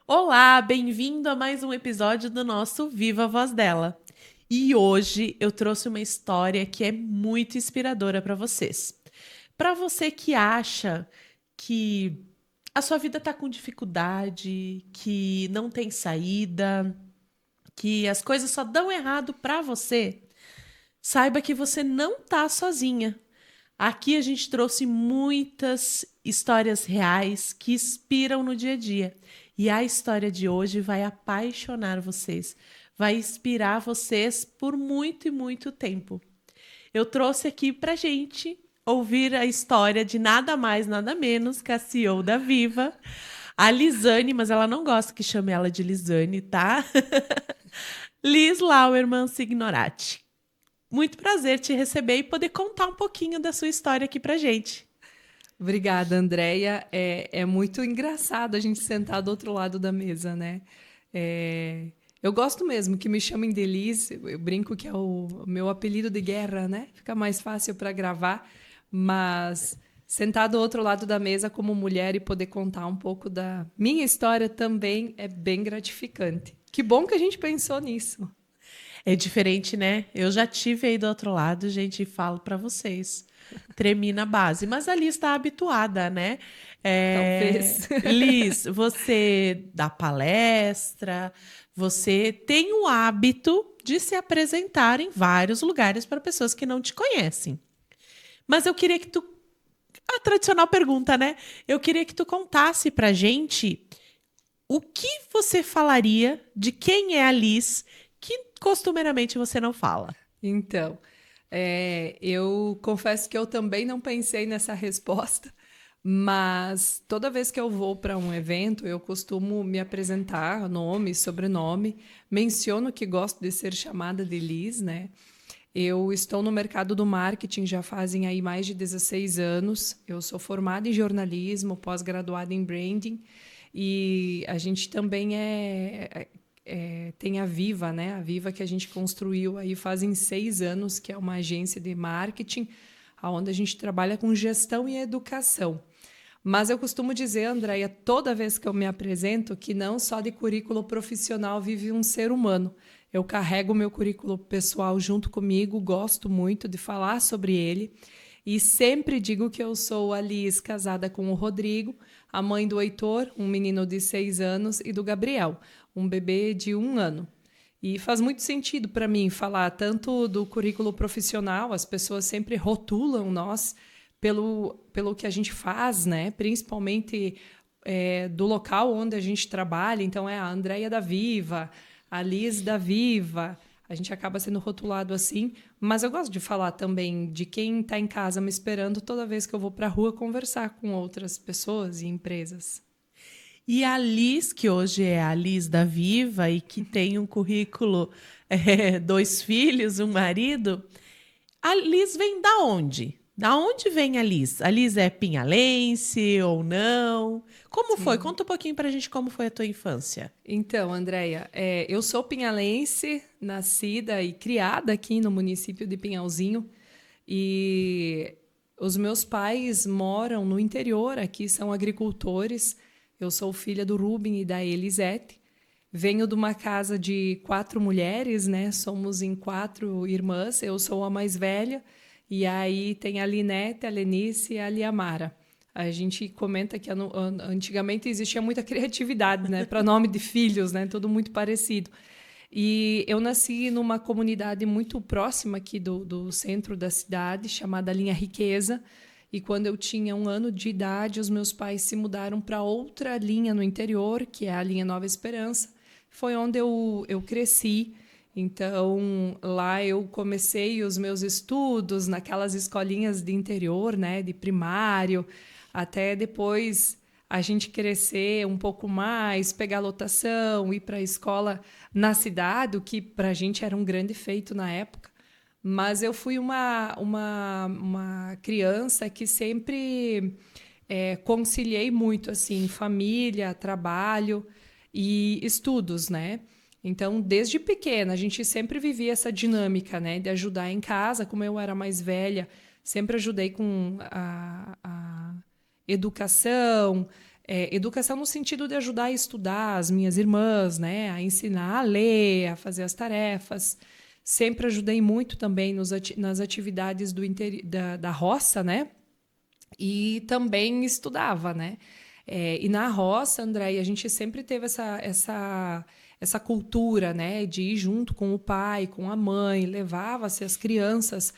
Olá, bem-vindo a mais um episódio do nosso Viva a Voz dela. E hoje eu trouxe uma história que é muito inspiradora para vocês. Para você que acha que a sua vida está com dificuldade, que não tem saída, que as coisas só dão errado para você, saiba que você não está sozinha. Aqui a gente trouxe muitas histórias reais que inspiram no dia a dia. E a história de hoje vai apaixonar vocês, vai inspirar vocês por muito e muito tempo. Eu trouxe aqui pra gente ouvir a história de nada mais, nada menos que a CEO da Viva, a Lisane, mas ela não gosta que chame ela de Lisane, tá? Liz Lauerman Signorati. Muito prazer te receber e poder contar um pouquinho da sua história aqui pra gente. Obrigada, Andréia. É muito engraçado a gente sentar do outro lado da mesa, né? Eu gosto mesmo que me chamem de Liz. Eu brinco que é o meu apelido de guerra, né? Fica mais fácil para gravar. Mas sentar do outro lado da mesa como mulher e poder contar um pouco da minha história também é bem gratificante. Que bom que a gente pensou nisso. É diferente, né? Eu já tive aí do outro lado, gente, e falo pra vocês. Tremi na base, mas a Liz está habituada, né? Talvez. Liz, você dá palestra, você tem o hábito de se apresentar em vários lugares para pessoas que não te conhecem. Mas eu queria que tu. A tradicional pergunta, né? Eu queria que tu contasse pra gente o que você falaria de quem é a Liz que costumeiramente você não fala. Então, eu confesso que eu também não pensei nessa resposta, mas toda vez que eu vou para um evento, eu costumo me apresentar, nome, sobrenome, menciono que gosto de ser chamada de Liz, né? Eu estou no mercado do marketing já fazem aí mais de 16 anos. Eu sou formada em jornalismo, pós-graduada em branding, e a gente também tem a Viva, né? A Viva que a gente construiu aí fazem 6 anos, que é uma agência de marketing, onde a gente trabalha com gestão e educação. Mas eu costumo dizer, Andréia, toda vez que eu me apresento, que não só de currículo profissional vive um ser humano. Eu carrego o meu currículo pessoal junto comigo, gosto muito de falar sobre ele. E sempre digo que eu sou a Liz, casada com o Rodrigo, a mãe do Heitor, um menino de 6 anos, e do Gabriel, um bebê de 1 ano. E faz muito sentido para mim falar tanto do currículo profissional, as pessoas sempre rotulam nós pelo que a gente faz, né? Principalmente do local onde a gente trabalha. Então, é a Andréia da Viva, a Liz da Viva. A gente acaba sendo rotulado assim, mas eu gosto de falar também de quem está em casa me esperando toda vez que eu vou para a rua conversar com outras pessoas e empresas. E a Liz, que hoje é a Liz da Viva e que tem um currículo, 2 filhos, um marido, a Liz vem da onde? Da onde vem a Liz? A Liz é pinhalense ou não? Como foi? Sim. Conta um pouquinho pra gente como foi a tua infância. Então, Andréia, eu sou pinhalense, nascida e criada aqui no município de Pinhalzinho. E os meus pais moram no interior, aqui são agricultores. Eu sou filha do Rubem e da Elisete. Venho de uma casa de 4 mulheres, né? Somos em 4 irmãs. Eu sou a mais velha. E aí tem a Linete, a Lenice e a Liamara. A gente comenta que antigamente existia muita criatividade, né? Para nome de filhos, né? Tudo muito parecido. E eu nasci numa comunidade muito próxima aqui do centro da cidade, chamada Linha Riqueza. E quando eu tinha 1 ano de idade, os meus pais se mudaram para outra linha no interior, que é a linha Nova Esperança. Foi onde eu cresci. Então, lá eu comecei os meus estudos naquelas escolinhas de interior, né, de primário, até depois a gente crescer um pouco mais, pegar lotação, ir para a escola na cidade, o que para a gente era um grande feito na época. Mas eu fui uma criança que sempre conciliei muito assim família, trabalho e estudos, né? Então, desde pequena, a gente sempre vivia essa dinâmica, né, de ajudar em casa. Como eu era mais velha, sempre ajudei com educação, educação no sentido de ajudar a estudar as minhas irmãs, né? A ensinar a ler, a fazer as tarefas. Sempre ajudei muito também nas atividades da roça, né? E também estudava, né? E na roça, André, a gente sempre teve essa cultura, né? De ir junto com o pai, com a mãe, levava-se as crianças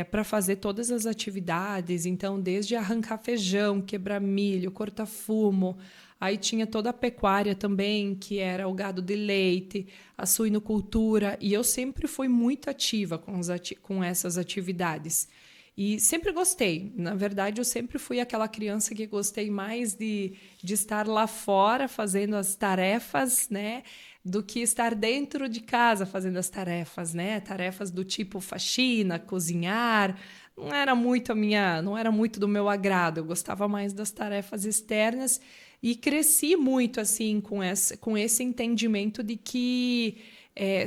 para fazer todas as atividades. Então, desde arrancar feijão, quebrar milho, cortar fumo. Aí tinha toda a pecuária também, que era o gado de leite, a suinocultura. E eu sempre fui muito ativa com essas atividades. E sempre gostei. Na verdade, eu sempre fui aquela criança que gostei mais de estar lá fora fazendo as tarefas, né? Do que estar dentro de casa fazendo as tarefas, né? Tarefas do tipo faxina, cozinhar. Não era muito do meu agrado. Eu gostava mais das tarefas externas e cresci muito assim com esse entendimento de que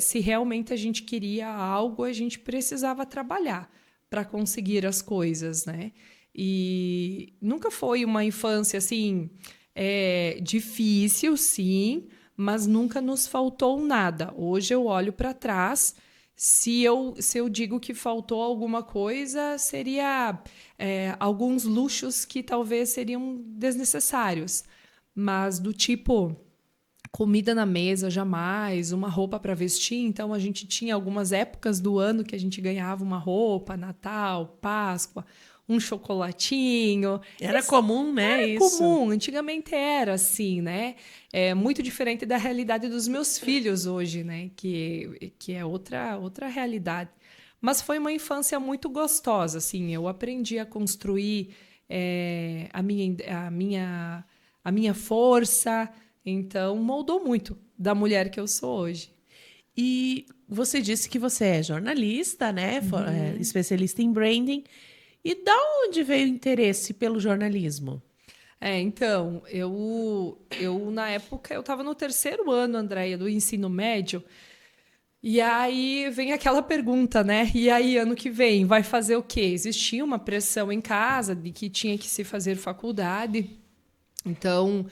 se realmente a gente queria algo, a gente precisava trabalhar para conseguir as coisas, né? E nunca foi uma infância assim difícil, sim, mas nunca nos faltou nada. Hoje eu olho para trás, se eu digo que faltou alguma coisa, seria alguns luxos que talvez seriam desnecessários, mas do tipo comida na mesa, jamais, uma roupa para vestir. Então, a gente tinha algumas épocas do ano que a gente ganhava uma roupa, Natal, Páscoa, um chocolatinho. Era comum, né, Era isso? comum, antigamente era assim, né? É muito diferente da realidade dos meus filhos hoje, né? Que é outra realidade. Mas foi uma infância muito gostosa, assim. Eu aprendi a construir a minha força. Então, moldou muito da mulher que eu sou hoje. E você disse que você é jornalista, né? Especialista em branding. E da onde veio o interesse pelo jornalismo? Então, eu na época, eu estava no terceiro ano, Andréia, do ensino médio. E aí vem aquela pergunta, né? E aí, ano que vem, vai fazer o quê? Existia uma pressão em casa de que tinha que se fazer faculdade. Então,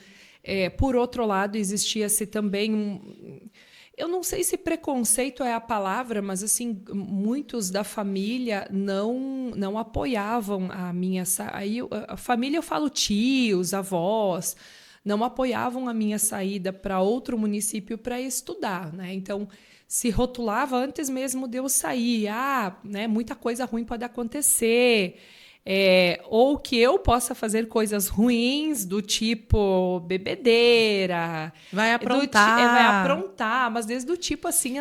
por outro lado, existia-se também eu não sei se preconceito é a palavra, mas assim, muitos da família não apoiavam a minha aí a família eu falo tios, avós, não apoiavam a minha saída para outro município para estudar, né? Então, se rotulava antes mesmo de eu sair, né, muita coisa ruim pode acontecer. Ou que eu possa fazer coisas ruins do tipo bebedeira, Vai vai aprontar. aprontar, mas desde o tipo assim,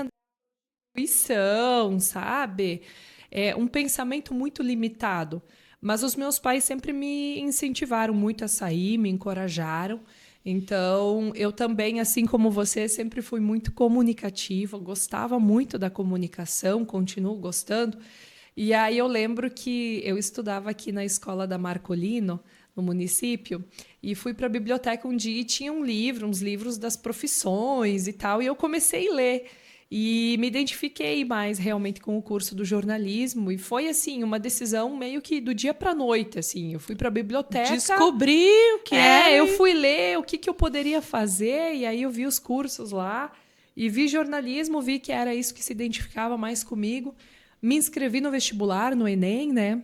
intuição, sabe? Um pensamento muito limitado. Mas os meus pais sempre me incentivaram muito a sair, me encorajaram. Então, eu também, assim como você, sempre fui muito comunicativa, gostava muito da comunicação, continuo gostando. E aí eu lembro que eu estudava aqui na escola da Marcolino, no município, e fui para a biblioteca um dia e tinha uns livros das profissões e tal, e eu comecei a ler. E me identifiquei mais realmente com o curso do jornalismo, e foi assim, uma decisão meio que do dia para a noite, assim. Eu fui para a biblioteca, Descobri o que era. eu fui ler o que eu poderia fazer, e aí eu vi os cursos lá, e vi jornalismo, vi que era isso que se identificava mais comigo. Me inscrevi no vestibular, no Enem, né?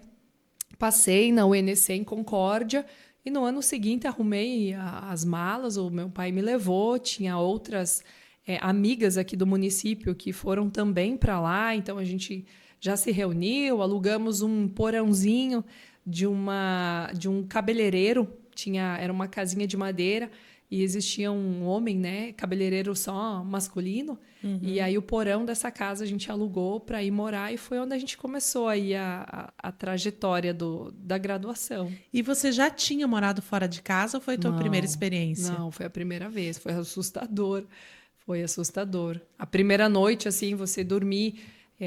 Passei na UNC em Concórdia e no ano seguinte arrumei as malas, o meu pai me levou, tinha outras amigas aqui do município que foram também para lá, então a gente já se reuniu, alugamos um porãozinho de um cabeleireiro, era uma casinha de madeira e existia um homem, né, cabeleireiro só masculino, e aí o porão dessa casa a gente alugou para ir morar e foi onde a gente começou aí a trajetória da graduação. E você já tinha morado fora de casa ou foi a tua primeira experiência? Não, foi a primeira vez, foi assustador. Foi assustador. A primeira noite, assim, você dormir.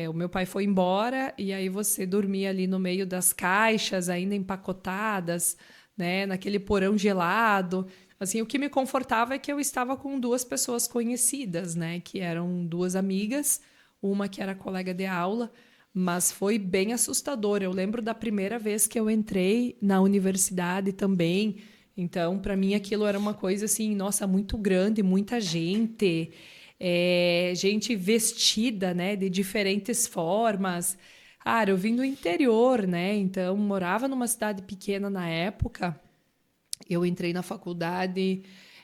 O meu pai foi embora e aí você dormia ali no meio das caixas, ainda empacotadas, né, naquele porão gelado. Assim, o que me confortava é que eu estava com duas pessoas conhecidas, né, que eram duas amigas, uma que era colega de aula, Mas foi bem assustador. Eu lembro da primeira vez que eu entrei na universidade também. Então, para mim, aquilo era uma coisa assim, nossa, muito grande, muita gente, gente vestida, né, de diferentes formas. Cara, eu vim do interior, né? Então, morava numa cidade pequena na época. Eu entrei na faculdade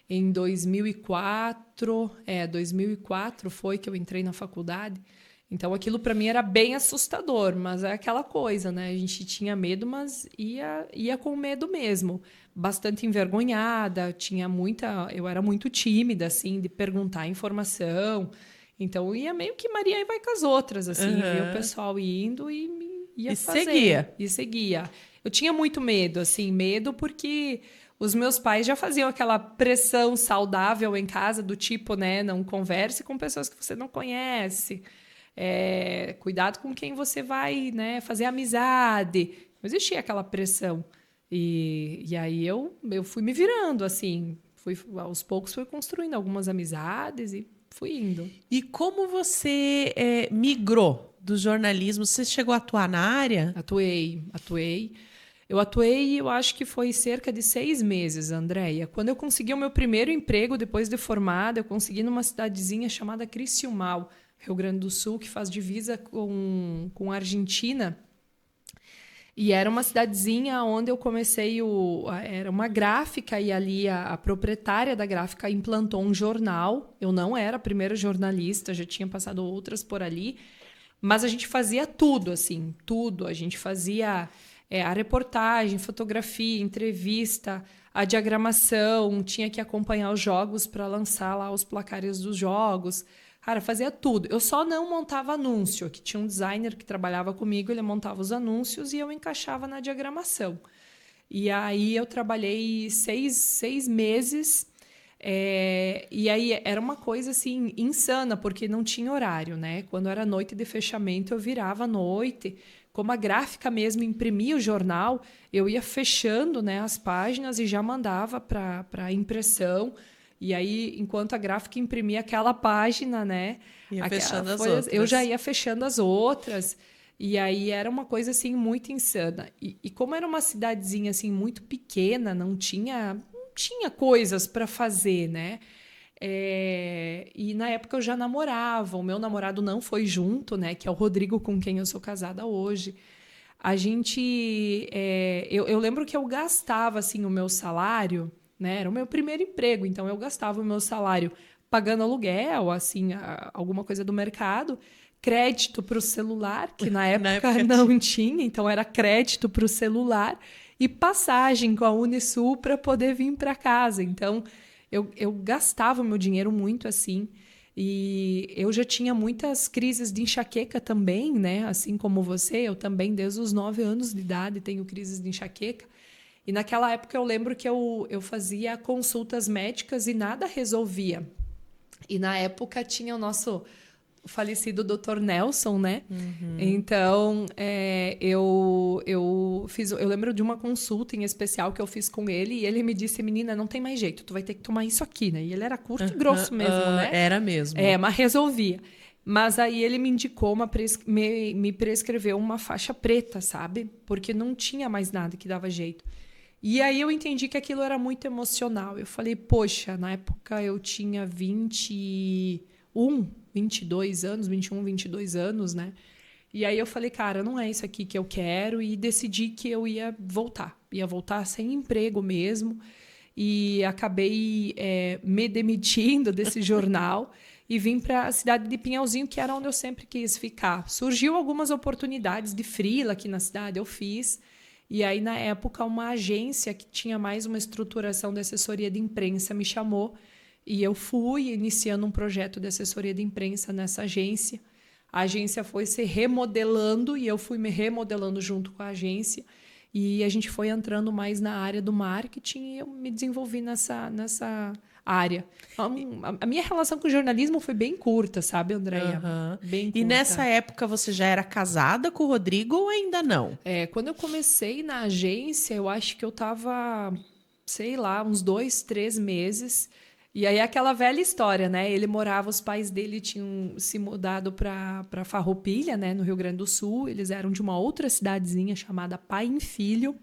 em 2004. 2004 foi que eu entrei na faculdade. Então, aquilo para mim era bem assustador, mas é aquela coisa, né? A gente tinha medo, mas ia com medo mesmo. Bastante envergonhada, eu era muito tímida, assim, de perguntar informação. Então, eu ia meio que Maria e vai com as outras, assim, via o pessoal indo e ia fazendo. Seguia. E seguia. Eu tinha muito medo, assim, medo porque os meus pais já faziam aquela pressão saudável em casa, do tipo, né, não converse com pessoas que você não conhece. Cuidado com quem você vai, né, fazer amizade. Não existia aquela pressão. E aí eu fui me virando, assim. Aos poucos fui construindo algumas amizades e fui indo. E como você migrou do jornalismo? Você chegou a atuar na área? Atuei. Eu atuei, eu acho que foi cerca de 6 meses, Andréia. Quando eu consegui o meu primeiro emprego, depois de formada, eu consegui numa cidadezinha chamada Criciúmal, Rio Grande do Sul, que faz divisa com a Argentina. E era uma cidadezinha onde eu comecei era uma gráfica e ali a proprietária da gráfica implantou um jornal. Eu não era a primeira jornalista, já tinha passado outras por ali, mas a gente fazia tudo, assim, tudo. A gente fazia a reportagem, fotografia, entrevista, a diagramação, tinha que acompanhar os jogos para lançar lá os placares dos jogos. Cara, fazia tudo. Eu só não montava anúncio, que tinha um designer que trabalhava comigo, ele montava os anúncios e eu encaixava na diagramação. E aí eu trabalhei 6 meses, e aí era uma coisa assim insana, porque não tinha horário, né? Quando era noite de fechamento, eu virava à noite. Como a gráfica mesmo imprimia o jornal, eu ia fechando, né, as páginas e já mandava para impressão. E aí, enquanto a gráfica imprimia aquela página, né? Ia fechando as outras. Eu já ia fechando as outras. E aí era uma coisa assim muito insana. E como era uma cidadezinha assim muito pequena, não tinha coisas para fazer, né? E na época eu já namorava. O meu namorado não foi junto, né? Que é o Rodrigo, com quem eu sou casada hoje. A gente, eu lembro que eu gastava assim o meu salário, né? Era o meu primeiro emprego, então eu gastava o meu salário pagando aluguel, assim, alguma coisa do mercado, crédito para o celular, que na época não tinha, então era crédito para o celular e passagem com a Unisul para poder vir para casa. Então eu gastava o meu dinheiro muito assim. E eu já tinha muitas crises de enxaqueca também, né? Assim como você, eu também, desde os 9 anos de idade, tenho crises de enxaqueca. E naquela época eu lembro que eu fazia consultas médicas e nada resolvia. E na época tinha o falecido Dr. Nelson, né? Uhum. Então, eu lembro de uma consulta em especial que eu fiz com ele e ele me disse, menina, não tem mais jeito, tu vai ter que tomar isso aqui, né? E ele era curto e grosso mesmo, né? Era mesmo. Mas resolvia. Mas aí ele me indicou, me prescreveu uma faixa preta, sabe? Porque não tinha mais nada que dava jeito. E aí eu entendi que aquilo era muito emocional. Eu falei, poxa, na época eu tinha 22 anos, né? E aí eu falei, cara, não é isso aqui que eu quero, e decidi que eu ia voltar. Ia voltar sem emprego mesmo. E acabei me demitindo desse jornal e vim para a cidade de Pinhalzinho, que era onde eu sempre quis ficar. Surgiu algumas oportunidades de freela aqui na cidade, eu fiz. E aí, na época, uma agência que tinha mais uma estruturação de assessoria de imprensa me chamou e eu fui iniciando um projeto de assessoria de imprensa nessa agência. A agência foi se remodelando e eu fui me remodelando junto com a agência. E a gente foi entrando mais na área do marketing e eu me desenvolvi nessa área. A minha relação com o jornalismo foi bem curta, sabe, Andréia? Uhum. Bem curta. E nessa época você já era casada com o Rodrigo ou ainda não? Quando eu comecei na agência, eu acho que eu estava, sei lá, uns 2, 3 meses. E aí aquela velha história, né? Ele morava, os pais dele tinham se mudado para Farroupilha, né, no Rio Grande do Sul. Eles eram de uma outra cidadezinha chamada Pai em Filho,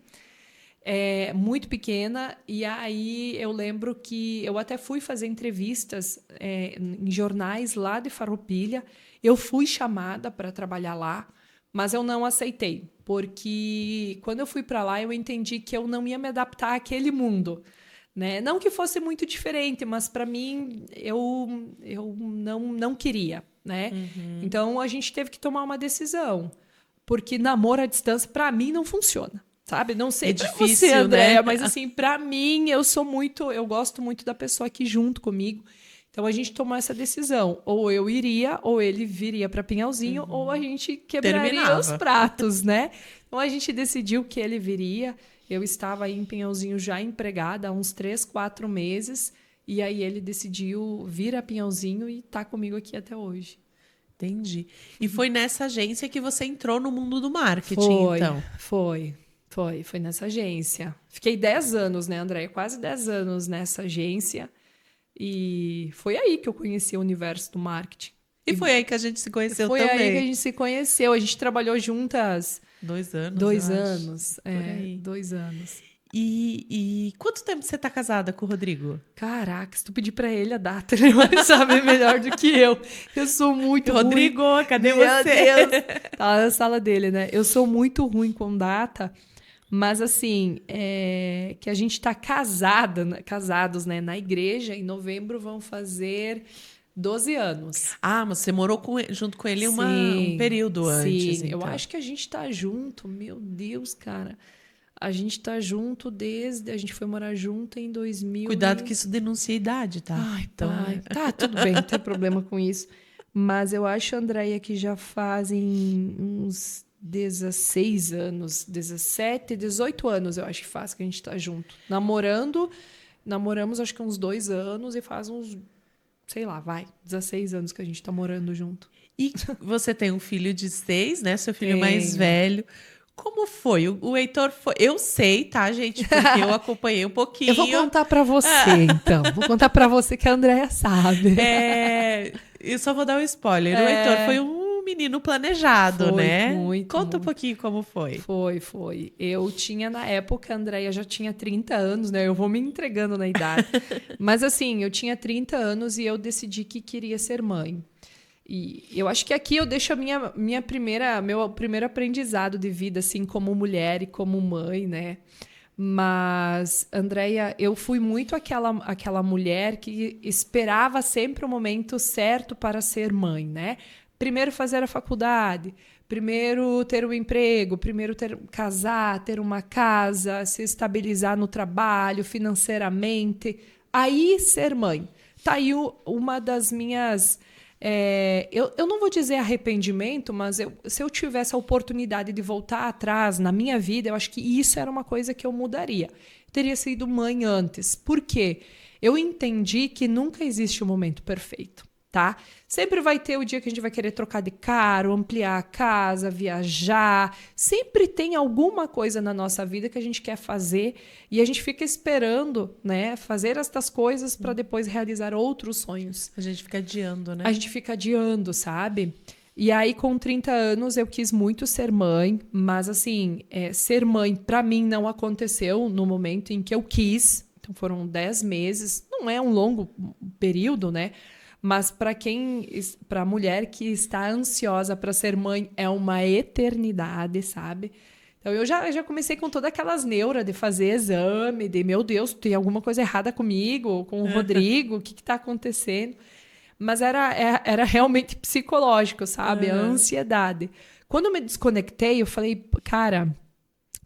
muito pequena. E aí eu lembro que eu até fui fazer entrevistas em jornais lá de Farroupilha. Eu fui chamada para trabalhar lá, mas eu não aceitei, porque quando eu fui para lá eu entendi que eu não ia me adaptar àquele mundo. Né? Não que fosse muito diferente, mas para mim eu não queria, né? Então a gente teve que tomar uma decisão, porque namoro à distância para mim não funciona, sabe? Não sei pra difícil, você, Andréia, né? mas assim, para mim eu gosto muito da pessoa aqui junto comigo. Então a gente tomou essa decisão, ou eu iria, ou ele viria para Pinhalzinho, ou a gente quebraria os pratos, né? Então a gente decidiu que ele viria. Eu estava aí em Pinhalzinho já empregada há uns 3, 4 meses. E aí ele decidiu vir a Pinhalzinho e tá comigo aqui até hoje. Entendi. E foi nessa agência que você entrou no mundo do marketing, então? Foi nessa agência. Fiquei 10 anos, né, Andréia? Quase 10 anos nessa agência. E foi aí que eu conheci o universo do marketing. E foi aí que a gente se conheceu também. Foi aí que a gente se conheceu. A gente trabalhou juntas... 2 anos, 2 anos. Por aí. 2 anos. E quanto tempo você tá casada com o Rodrigo? Caraca, se tu pedir pra ele a data, ele vai saber melhor do que eu. Eu sou muito Rodrigo, ruim. cadê Meu você? Deus. Tá na sala dele, né? Eu sou muito ruim com data, mas assim, que a gente tá casados, né? Na igreja, em novembro vão fazer 12 anos. Ah, mas você morou junto com ele Sim, um período antes, sim. então. Eu acho que a gente tá junto, meu Deus, cara. A gente tá junto desde... A gente foi morar junto em 2000. Cuidado que isso denuncia a idade, tá? Ai, então, pai. Tá, tudo bem, não tem problema com isso. Mas eu acho, Andréia, que já fazem uns 16 anos, 17, 18 anos, eu acho que faz que a gente tá junto. Namoramos acho que uns 2 anos e faz uns, sei lá, 16 anos que a gente tá morando junto. E você tem um filho de 6, né? Seu filho mais velho. Como foi? O Heitor foi... Eu sei, tá, gente? Porque eu acompanhei um pouquinho. Eu vou contar pra você, então. Vou contar pra você que a Andréia sabe. Eu só vou dar um spoiler. O Heitor foi um menino planejado, né? Conta um pouquinho como foi. Foi. Eu tinha, na época, a Andréia já tinha 30 anos, né? Eu vou me entregando na idade. Mas, assim, eu tinha 30 anos e eu decidi que queria ser mãe. E eu acho que aqui eu deixo meu primeiro aprendizado de vida, assim, como mulher e como mãe, né? Mas, Andréia, eu fui muito aquela mulher que esperava sempre o momento certo para ser mãe, né? Primeiro fazer a faculdade, primeiro ter um emprego, primeiro casar, ter uma casa, se estabilizar no trabalho, financeiramente, aí ser mãe. Tá aí uma das minhas... eu não vou dizer arrependimento, mas se eu tivesse a oportunidade de voltar atrás na minha vida, eu acho que isso era uma coisa que eu mudaria. Eu teria sido mãe antes. Por quê? Eu entendi que nunca existe um momento perfeito, tá? Sempre vai ter o dia que a gente vai querer trocar de carro, ampliar a casa, viajar. Sempre tem alguma coisa na nossa vida que a gente quer fazer e a gente fica esperando, né, fazer estas coisas para depois realizar outros sonhos. A gente fica adiando, né? A gente fica adiando, sabe? E aí, com 30 anos, eu quis muito ser mãe, mas assim, ser mãe para mim não aconteceu no momento em que eu quis. Então foram 10 meses, não é um longo período, né? Mas para a mulher que está ansiosa para ser mãe, é uma eternidade, sabe? Então eu já comecei com todas aquelas neuras de fazer exame, de meu Deus, tem alguma coisa errada comigo, com o Rodrigo, o que está acontecendo? Mas era realmente psicológico, sabe? A ansiedade. Quando eu me desconectei, eu falei, cara,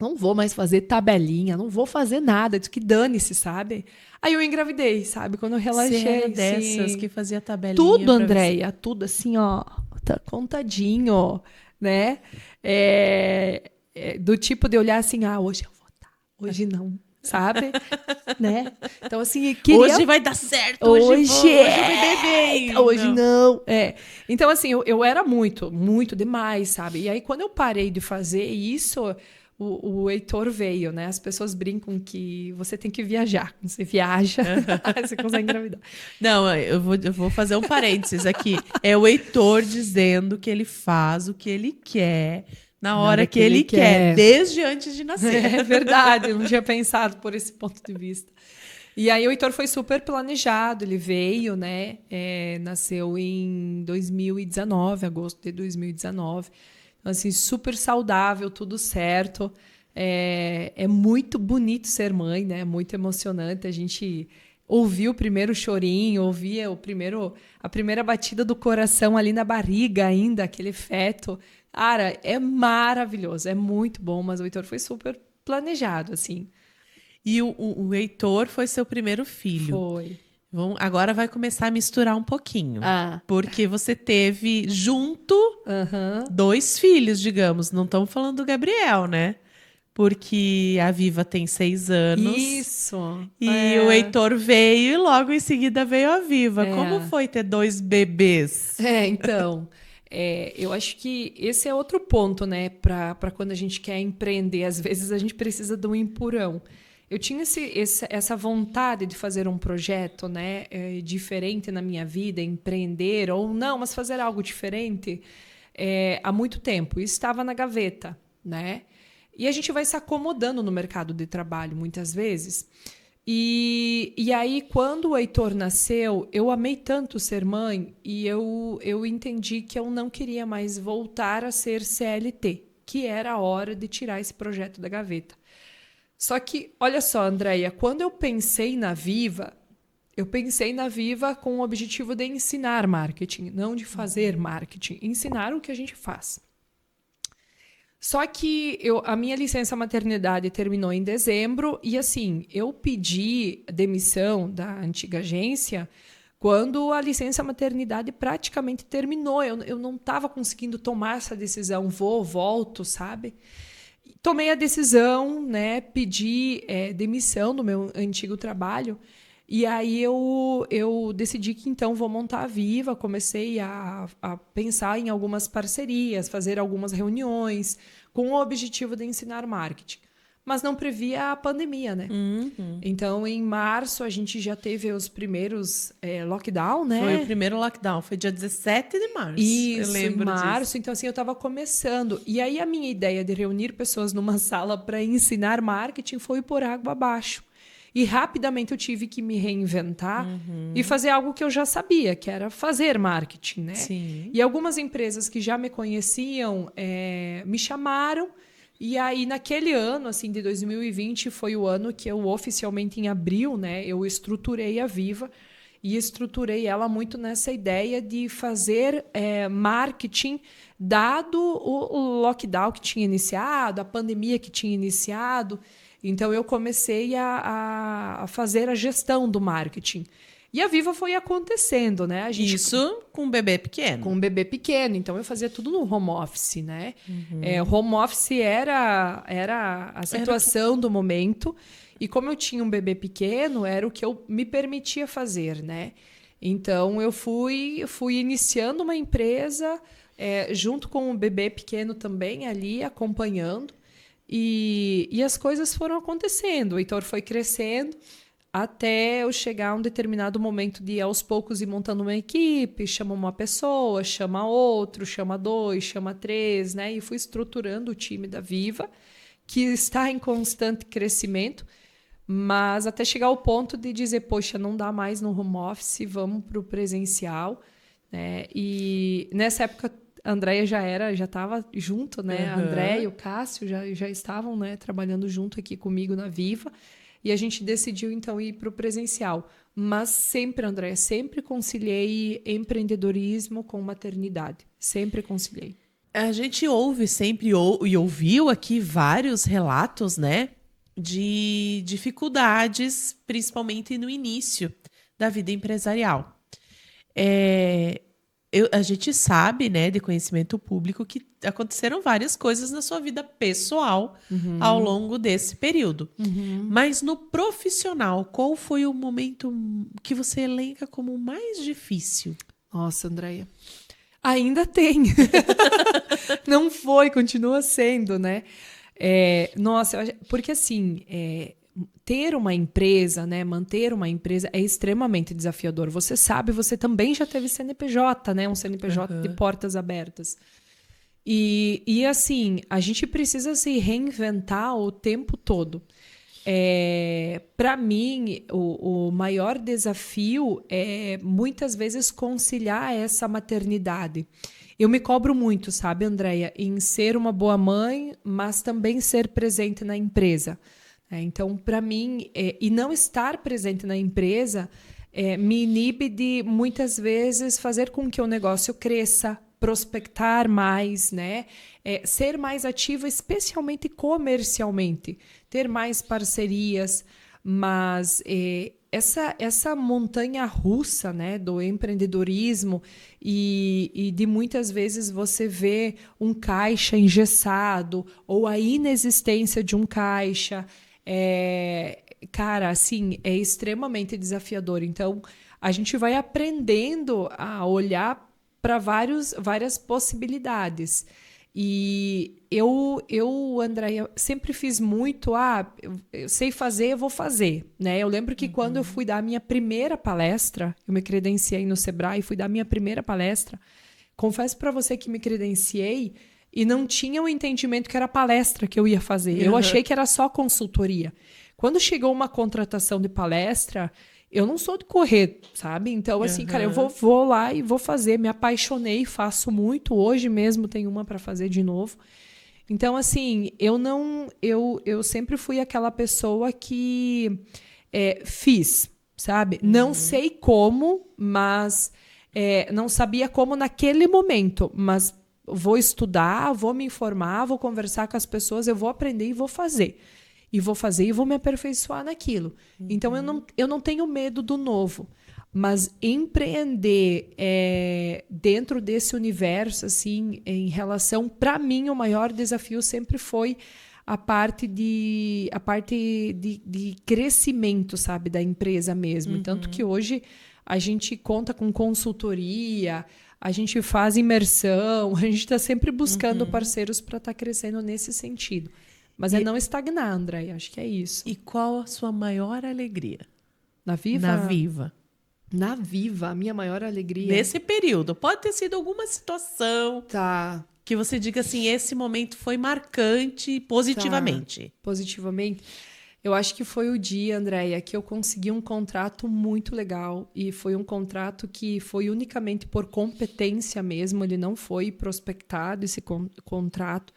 não vou mais fazer tabelinha, não vou fazer nada, que dane-se, sabe? Aí eu engravidei, sabe? Quando eu relaxei. Você era dessas que fazia tabelinha. Tudo, Andréia, tudo assim, ó, tá contadinho, né? Do tipo de olhar assim, hoje eu vou estar, hoje não, sabe? Né? Então, assim, hoje vai dar certo, hoje vai beber. Hoje não. Então, assim, eu era muito, muito demais, sabe? E aí, quando eu parei de fazer isso, o Heitor veio, né? As pessoas brincam que você tem que viajar. Quando você viaja, aí você consegue engravidar. Não, eu vou fazer um parênteses aqui. É o Heitor dizendo que ele faz o que ele quer, na hora que ele quer, desde antes de nascer. É verdade, eu não tinha pensado por esse ponto de vista. E aí o Heitor foi super planejado, ele veio, né? Nasceu em 2019, agosto de 2019. Então, assim, super saudável, tudo certo. É muito bonito ser mãe, né? Muito emocionante. A gente ouvir o primeiro chorinho, ouvir a primeira batida do coração ali na barriga ainda, aquele feto. Cara, é maravilhoso, é muito bom, mas o Heitor foi super planejado, assim. E o Heitor foi seu primeiro filho. Foi. Agora vai começar a misturar um pouquinho. Ah. Porque você teve junto 2 filhos, digamos. Não estamos falando do Gabriel, né? Porque a Viva tem 6 anos. Isso. E o Heitor veio e logo em seguida veio a Viva. É. Como foi ter 2 bebês? Então, eu acho que esse é outro ponto, né? Para quando a gente quer empreender, às vezes a gente precisa de um empurrão. Eu tinha essa vontade de fazer um projeto, né, diferente na minha vida, empreender ou não, mas fazer algo diferente há muito tempo. Isso estava na gaveta, né? E a gente vai se acomodando no mercado de trabalho muitas vezes. E aí, quando o Heitor nasceu, eu amei tanto ser mãe e eu entendi que eu não queria mais voltar a ser CLT, que era a hora de tirar esse projeto da gaveta. Só que, olha só, Andréia, quando eu pensei na Viva com o objetivo de ensinar marketing, não de fazer marketing, ensinar o que a gente faz. Só que a minha licença maternidade terminou em dezembro e, assim, eu pedi demissão da antiga agência quando a licença maternidade praticamente terminou. Eu não estava conseguindo tomar essa decisão, volto, sabe? Tomei a decisão, né? Pedi demissão do meu antigo trabalho. E aí eu decidi que então vou montar a Viva. Comecei a pensar em algumas parcerias, fazer algumas reuniões com o objetivo de ensinar marketing. Mas não previa a pandemia, né? Então, em março, a gente já teve os primeiros lockdown, né? Foi o primeiro lockdown, foi dia 17 de março. Isso, eu lembro em março. disso. Então, assim, eu estava começando. E aí, a minha ideia de reunir pessoas numa sala para ensinar marketing foi por água abaixo. E rapidamente eu tive que me reinventar e fazer algo que eu já sabia, que era fazer marketing, né? Sim. E algumas empresas que já me conheciam me chamaram. E aí, naquele ano, assim, de 2020, foi o ano que eu oficialmente, em abril, né, eu estruturei a Viva e estruturei ela muito nessa ideia de fazer marketing, dado o lockdown que tinha iniciado, a pandemia que tinha iniciado. Então, eu comecei a fazer a gestão do marketing. E a Viva foi acontecendo, né? Isso com um bebê pequeno. Com um bebê pequeno. Então, eu fazia tudo no home office, né? Home office era a situação do momento. E como eu tinha um bebê pequeno, era o que eu me permitia fazer, né? Então, eu fui iniciando uma empresa junto com o bebê pequeno também ali, acompanhando. E as coisas foram acontecendo. O Heitor foi crescendo. Até eu chegar a um determinado momento de, aos poucos, ir montando uma equipe, chama uma pessoa, chama outro, chama 2, chama 3, né? E fui estruturando o time da Viva, que está em constante crescimento, mas até chegar ao ponto de dizer, poxa, não dá mais no home office, vamos para o presencial, né? E nessa época a Andréia já estava junto, né? A Andréia e o Cássio já estavam, né, trabalhando junto aqui comigo na Viva. E a gente decidiu, então, ir para o presencial. Mas sempre, Andréia, sempre conciliei empreendedorismo com maternidade. Sempre conciliei. A gente ouve sempre, e ouviu aqui vários relatos, né? De dificuldades, principalmente no início da vida empresarial. A gente sabe, né, de conhecimento público, que aconteceram várias coisas na sua vida pessoal ao longo desse período. Mas no profissional, qual foi o momento que você elenca como o mais difícil? Nossa, Andréia, ainda tem. Não foi, continua sendo, né? Nossa, porque assim, ter uma empresa, né, manter uma empresa é extremamente desafiador. Você sabe, você também já teve CNPJ, né, um CNPJ de portas abertas. E assim, a gente precisa se reinventar o tempo todo. Para mim, o maior desafio é muitas vezes conciliar essa maternidade. Eu me cobro muito, sabe, Andréia, em ser uma boa mãe, mas também ser presente na empresa. Então, para mim, e não estar presente na empresa me inibe de muitas vezes fazer com que o negócio cresça, prospectar mais, né? Ser mais ativo, especialmente comercialmente, ter mais parcerias, mas essa montanha russa, né, do empreendedorismo e de muitas vezes você vê um caixa engessado ou a inexistência de um caixa, cara, assim, é extremamente desafiador. Então, a gente vai aprendendo a olhar para várias possibilidades. E Andréia, sempre fiz muito, eu sei fazer, eu vou fazer, né? Eu lembro que quando eu fui dar a minha primeira palestra, eu me credenciei no Sebrae e fui dar a minha primeira palestra, confesso para você que me credenciei e não tinha o entendimento que era palestra que eu ia fazer. Eu achei que era só consultoria. Quando chegou uma contratação de palestra, eu não sou de correr, sabe? Então, assim, cara, eu vou lá e vou fazer. Me apaixonei, faço muito. Hoje mesmo tenho uma para fazer de novo. Então, assim, eu sempre fui aquela pessoa que fiz, sabe? Não sei como, mas não sabia como naquele momento, mas vou estudar, vou me informar, vou conversar com as pessoas, eu vou aprender e vou fazer. E vou fazer e vou me aperfeiçoar naquilo. Então, eu não tenho medo do novo. Mas empreender dentro desse universo, assim, em relação... Para mim, o maior desafio sempre foi a parte de crescimento, sabe? Da empresa mesmo. Tanto que hoje a gente conta com consultoria, a gente faz imersão, a gente está sempre buscando parceiros para estar crescendo nesse sentido. Mas não estagnar, André, acho que é isso. E qual a sua maior alegria? Na Viva? Na Viva. Na Viva, a minha maior alegria... Nesse período. Pode ter sido alguma situação que você diga assim, esse momento foi marcante positivamente. Positivamente. Eu acho que foi o dia, Andréia, que eu consegui um contrato muito legal. E foi um contrato que foi unicamente por competência mesmo. Ele não foi prospectado, esse contrato.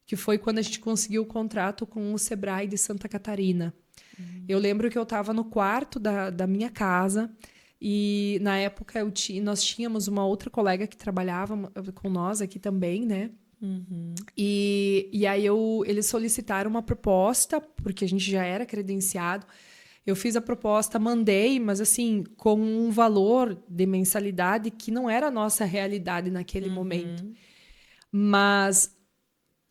Que foi quando a gente conseguiu o contrato com o Sebrae de Santa Catarina. Eu lembro que eu estava no quarto da minha casa e, na época, nós tínhamos uma outra colega que trabalhava com nós aqui também, né? E aí eles solicitaram uma proposta, porque a gente já era credenciado. Eu fiz a proposta, mandei, mas assim, com um valor de mensalidade que não era a nossa realidade naquele momento. Mas...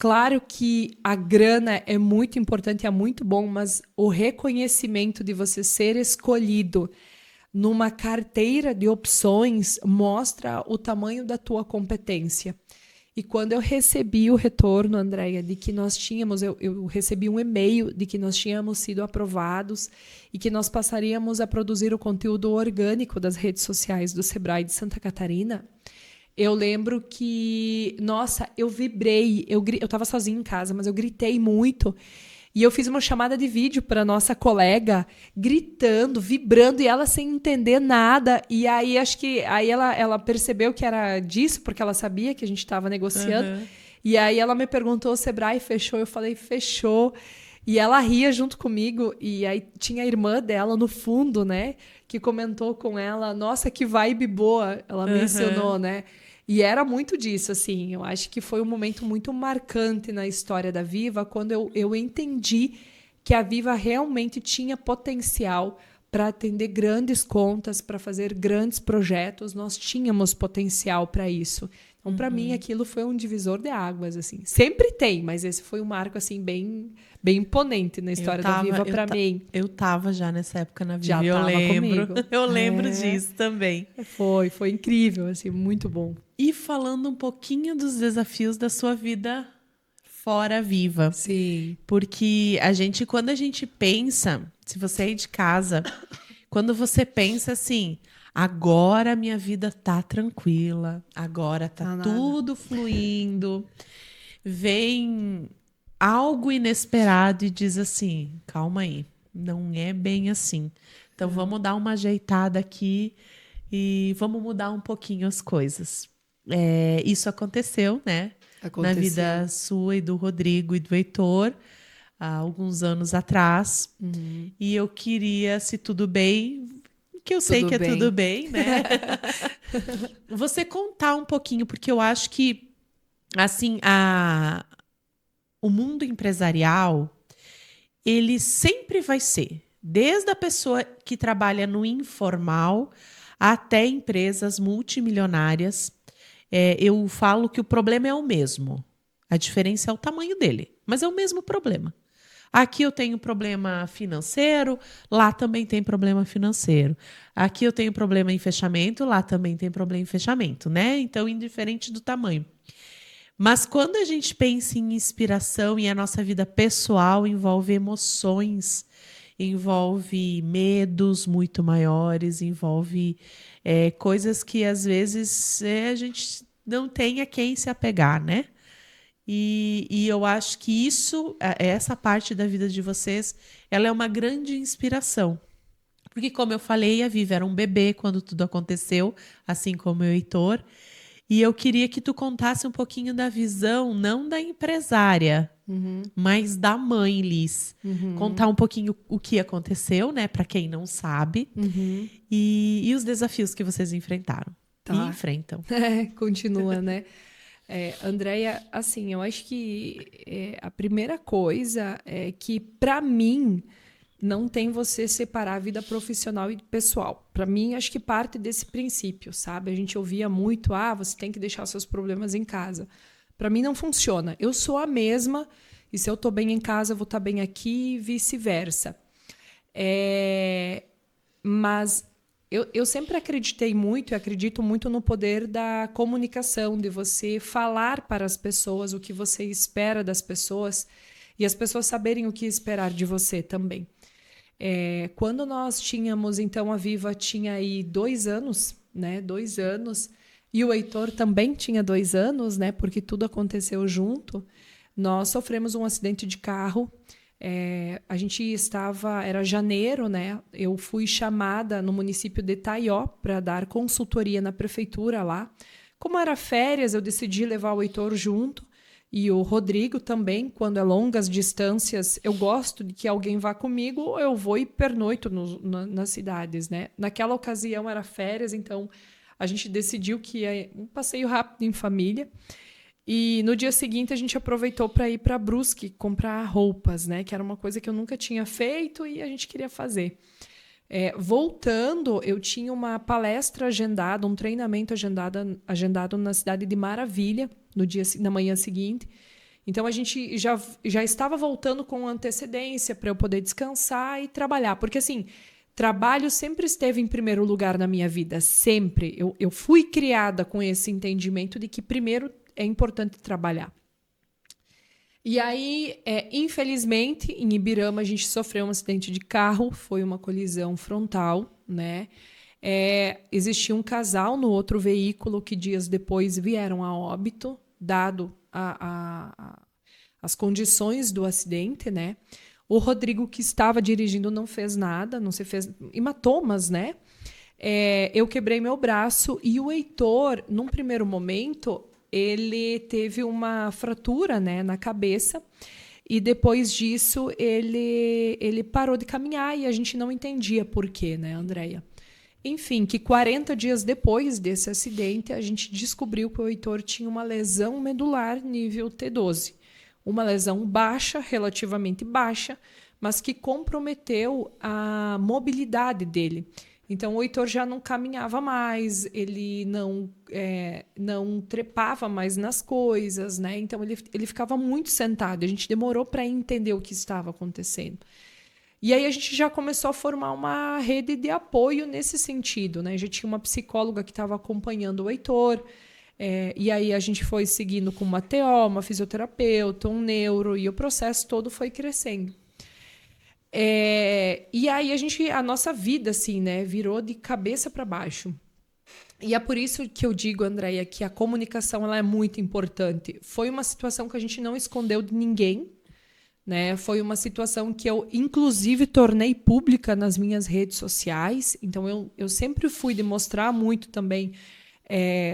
Claro que a grana é muito importante, é muito bom, mas o reconhecimento de você ser escolhido numa carteira de opções mostra o tamanho da tua competência. E quando eu recebi o retorno, Andréia, de que nós tínhamos, eu recebi um e-mail de que nós tínhamos sido aprovados e que nós passaríamos a produzir o conteúdo orgânico das redes sociais do Sebrae de Santa Catarina. Eu lembro que, nossa, eu vibrei, eu estava sozinha em casa, mas eu gritei muito. E eu fiz uma chamada de vídeo para nossa colega, gritando, vibrando, e ela sem entender nada. E aí, acho que ela percebeu que era disso, porque ela sabia que a gente estava negociando. E aí ela me perguntou, o Sebrae fechou? Eu falei, fechou. E ela ria junto comigo, e aí tinha a irmã dela no fundo, né? Que comentou com ela, nossa, que vibe boa, ela mencionou, né? E era muito disso, assim, eu acho que foi um momento muito marcante na história da Viva, quando eu entendi que a Viva realmente tinha potencial para atender grandes contas, para fazer grandes projetos, nós tínhamos potencial para isso. Então, para mim, aquilo foi um divisor de águas, assim. Sempre tem, mas esse foi um marco, assim, bem imponente na história da Viva para mim. Eu estava já nessa época na Viva, já eu lembro. Comigo. Eu lembro disso também. Foi incrível, assim, muito bom. E falando um pouquinho dos desafios da sua vida fora viva. Sim. Porque quando a gente pensa, se você é de casa, quando você pensa assim, agora minha vida tá tranquila, agora tá tudo fluindo, vem algo inesperado e diz assim, calma aí, não é bem assim. Então vamos dar uma ajeitada aqui e vamos mudar um pouquinho as coisas. Isso aconteceu, né? Na vida sua e do Rodrigo e do Heitor, há alguns anos atrás. E eu queria, se tudo bem, que eu sei que é tudo bem, né? Você contar um pouquinho, porque eu acho que, assim, o mundo empresarial, ele sempre vai ser, desde a pessoa que trabalha no informal até empresas multimilionárias. Eu falo que o problema é o mesmo. A diferença é o tamanho dele, mas é o mesmo problema. Aqui eu tenho problema financeiro, lá também tem problema financeiro. Aqui eu tenho problema em fechamento, lá também tem problema em fechamento, né? Então, indiferente do tamanho. Mas quando a gente pensa em inspiração e a nossa vida pessoal envolve emoções, envolve medos muito maiores, envolve coisas que às vezes a gente não tem a quem se apegar, né? E eu acho que essa parte da vida de vocês, ela é uma grande inspiração. Porque, como eu falei, a Viva era um bebê quando tudo aconteceu, assim como o Heitor. E eu queria que tu contasse um pouquinho da visão, não da empresária, mas da mãe, Liz. Contar um pouquinho o que aconteceu, né, para quem não sabe, e os desafios que vocês enfrentaram. E enfrentam. Continua, né? Andréia, assim, eu acho que a primeira coisa é que, para mim, não tem você separar a vida profissional e pessoal. Para mim, acho que parte desse princípio, sabe? A gente ouvia muito, você tem que deixar seus problemas em casa. Para mim, não funciona. Eu sou a mesma, e se eu estou bem em casa, eu vou estar bem aqui e vice-versa. Mas eu sempre acreditei muito e acredito muito no poder da comunicação, de você falar para as pessoas o que você espera das pessoas e as pessoas saberem o que esperar de você também. Quando nós tínhamos, então, a Viva tinha aí 2 anos, né? 2 anos, e o Heitor também tinha 2 anos, né? Porque tudo aconteceu junto. Nós sofremos um acidente de carro. A gente era janeiro, né? Eu fui chamada no município de Taió para dar consultoria na prefeitura lá. Como era férias, eu decidi levar o Heitor junto e o Rodrigo também. Quando é longas distâncias, eu gosto de que alguém vá comigo ou eu vou e pernoito nas cidades, né? Naquela ocasião era férias, então a gente decidiu que ia um passeio rápido em família. E no dia seguinte a gente aproveitou para ir para Brusque comprar roupas, né? Que era uma coisa que eu nunca tinha feito e a gente queria fazer. Voltando, eu tinha uma palestra agendada, um treinamento agendado na cidade de Maravilha, na manhã seguinte. Então a gente já estava voltando com antecedência para eu poder descansar e trabalhar. Porque assim, trabalho sempre esteve em primeiro lugar na minha vida, sempre. Eu fui criada com esse entendimento de que primeiro é importante trabalhar. E aí, infelizmente, em Ibirama, a gente sofreu um acidente de carro, foi uma colisão frontal, né? Existia um casal no outro veículo que dias depois vieram a óbito, dado as condições do acidente, né? O Rodrigo, que estava dirigindo, não fez nada, não se fez hematomas, né? Eu quebrei meu braço e o Heitor, num primeiro momento, ele teve uma fratura, né, na cabeça e depois disso ele parou de caminhar e a gente não entendia por quê, né, Andréia? Enfim, que 40 dias depois desse acidente a gente descobriu que o Heitor tinha uma lesão medular nível T12. Uma lesão baixa, relativamente baixa, mas que comprometeu a mobilidade dele. Então, o Heitor já não caminhava mais, ele não trepava mais nas coisas, né? Então, ele ficava muito sentado. A gente demorou para entender o que estava acontecendo. E aí, a gente já começou a formar uma rede de apoio nesse sentido, né? Já tinha uma psicóloga que estava acompanhando o Heitor. E aí a gente foi seguindo com uma TO, uma fisioterapeuta, um neuro, e o processo todo foi crescendo. E aí a nossa vida, assim, né, virou de cabeça para baixo. E é por isso que eu digo, Andréia, que a comunicação ela é muito importante. Foi uma situação que a gente não escondeu de ninguém, né? Foi uma situação que eu, inclusive, tornei pública nas minhas redes sociais. Então, eu sempre fui demonstrar muito também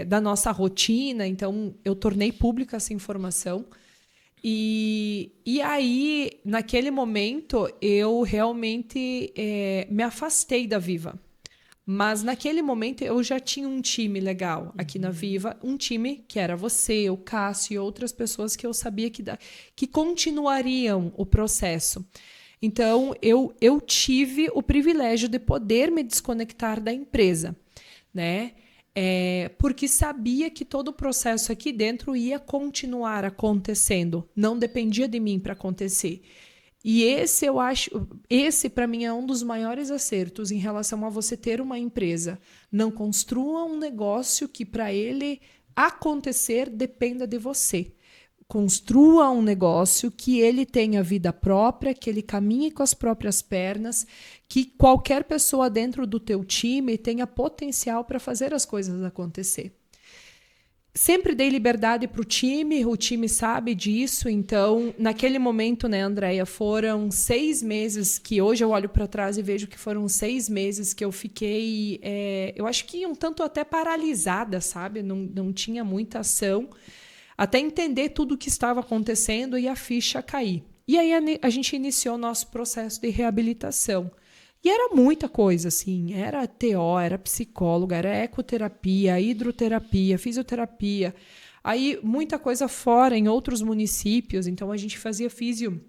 da nossa rotina. Então, eu tornei pública essa informação. E aí, naquele momento, eu realmente me afastei da Viva. Mas naquele momento eu já tinha um time legal aqui na Viva, um time que era você, o Cássio e outras pessoas que eu sabia que continuariam o processo. Então eu tive o privilégio de poder me desconectar da empresa, né? Porque sabia que todo o processo aqui dentro ia continuar acontecendo, não dependia de mim para acontecer. E esse para mim é um dos maiores acertos em relação a você ter uma empresa. Não construa um negócio que para ele acontecer dependa de você. Construa um negócio que ele tenha vida própria, que ele caminhe com as próprias pernas, que qualquer pessoa dentro do teu time tenha potencial para fazer as coisas acontecer. Sempre dei liberdade para o time sabe disso. Então, naquele momento, né, Andréia, foram 6 meses que hoje eu olho para trás e vejo que foram 6 meses que eu fiquei, eu acho que um tanto até paralisada, sabe? Não tinha muita ação, até entender tudo o que estava acontecendo e a ficha cair. E aí a gente iniciou o nosso processo de reabilitação. E era muita coisa, assim, era TO, era psicóloga, era ecoterapia, hidroterapia, fisioterapia, aí muita coisa fora, em outros municípios. Então, a gente fazia físio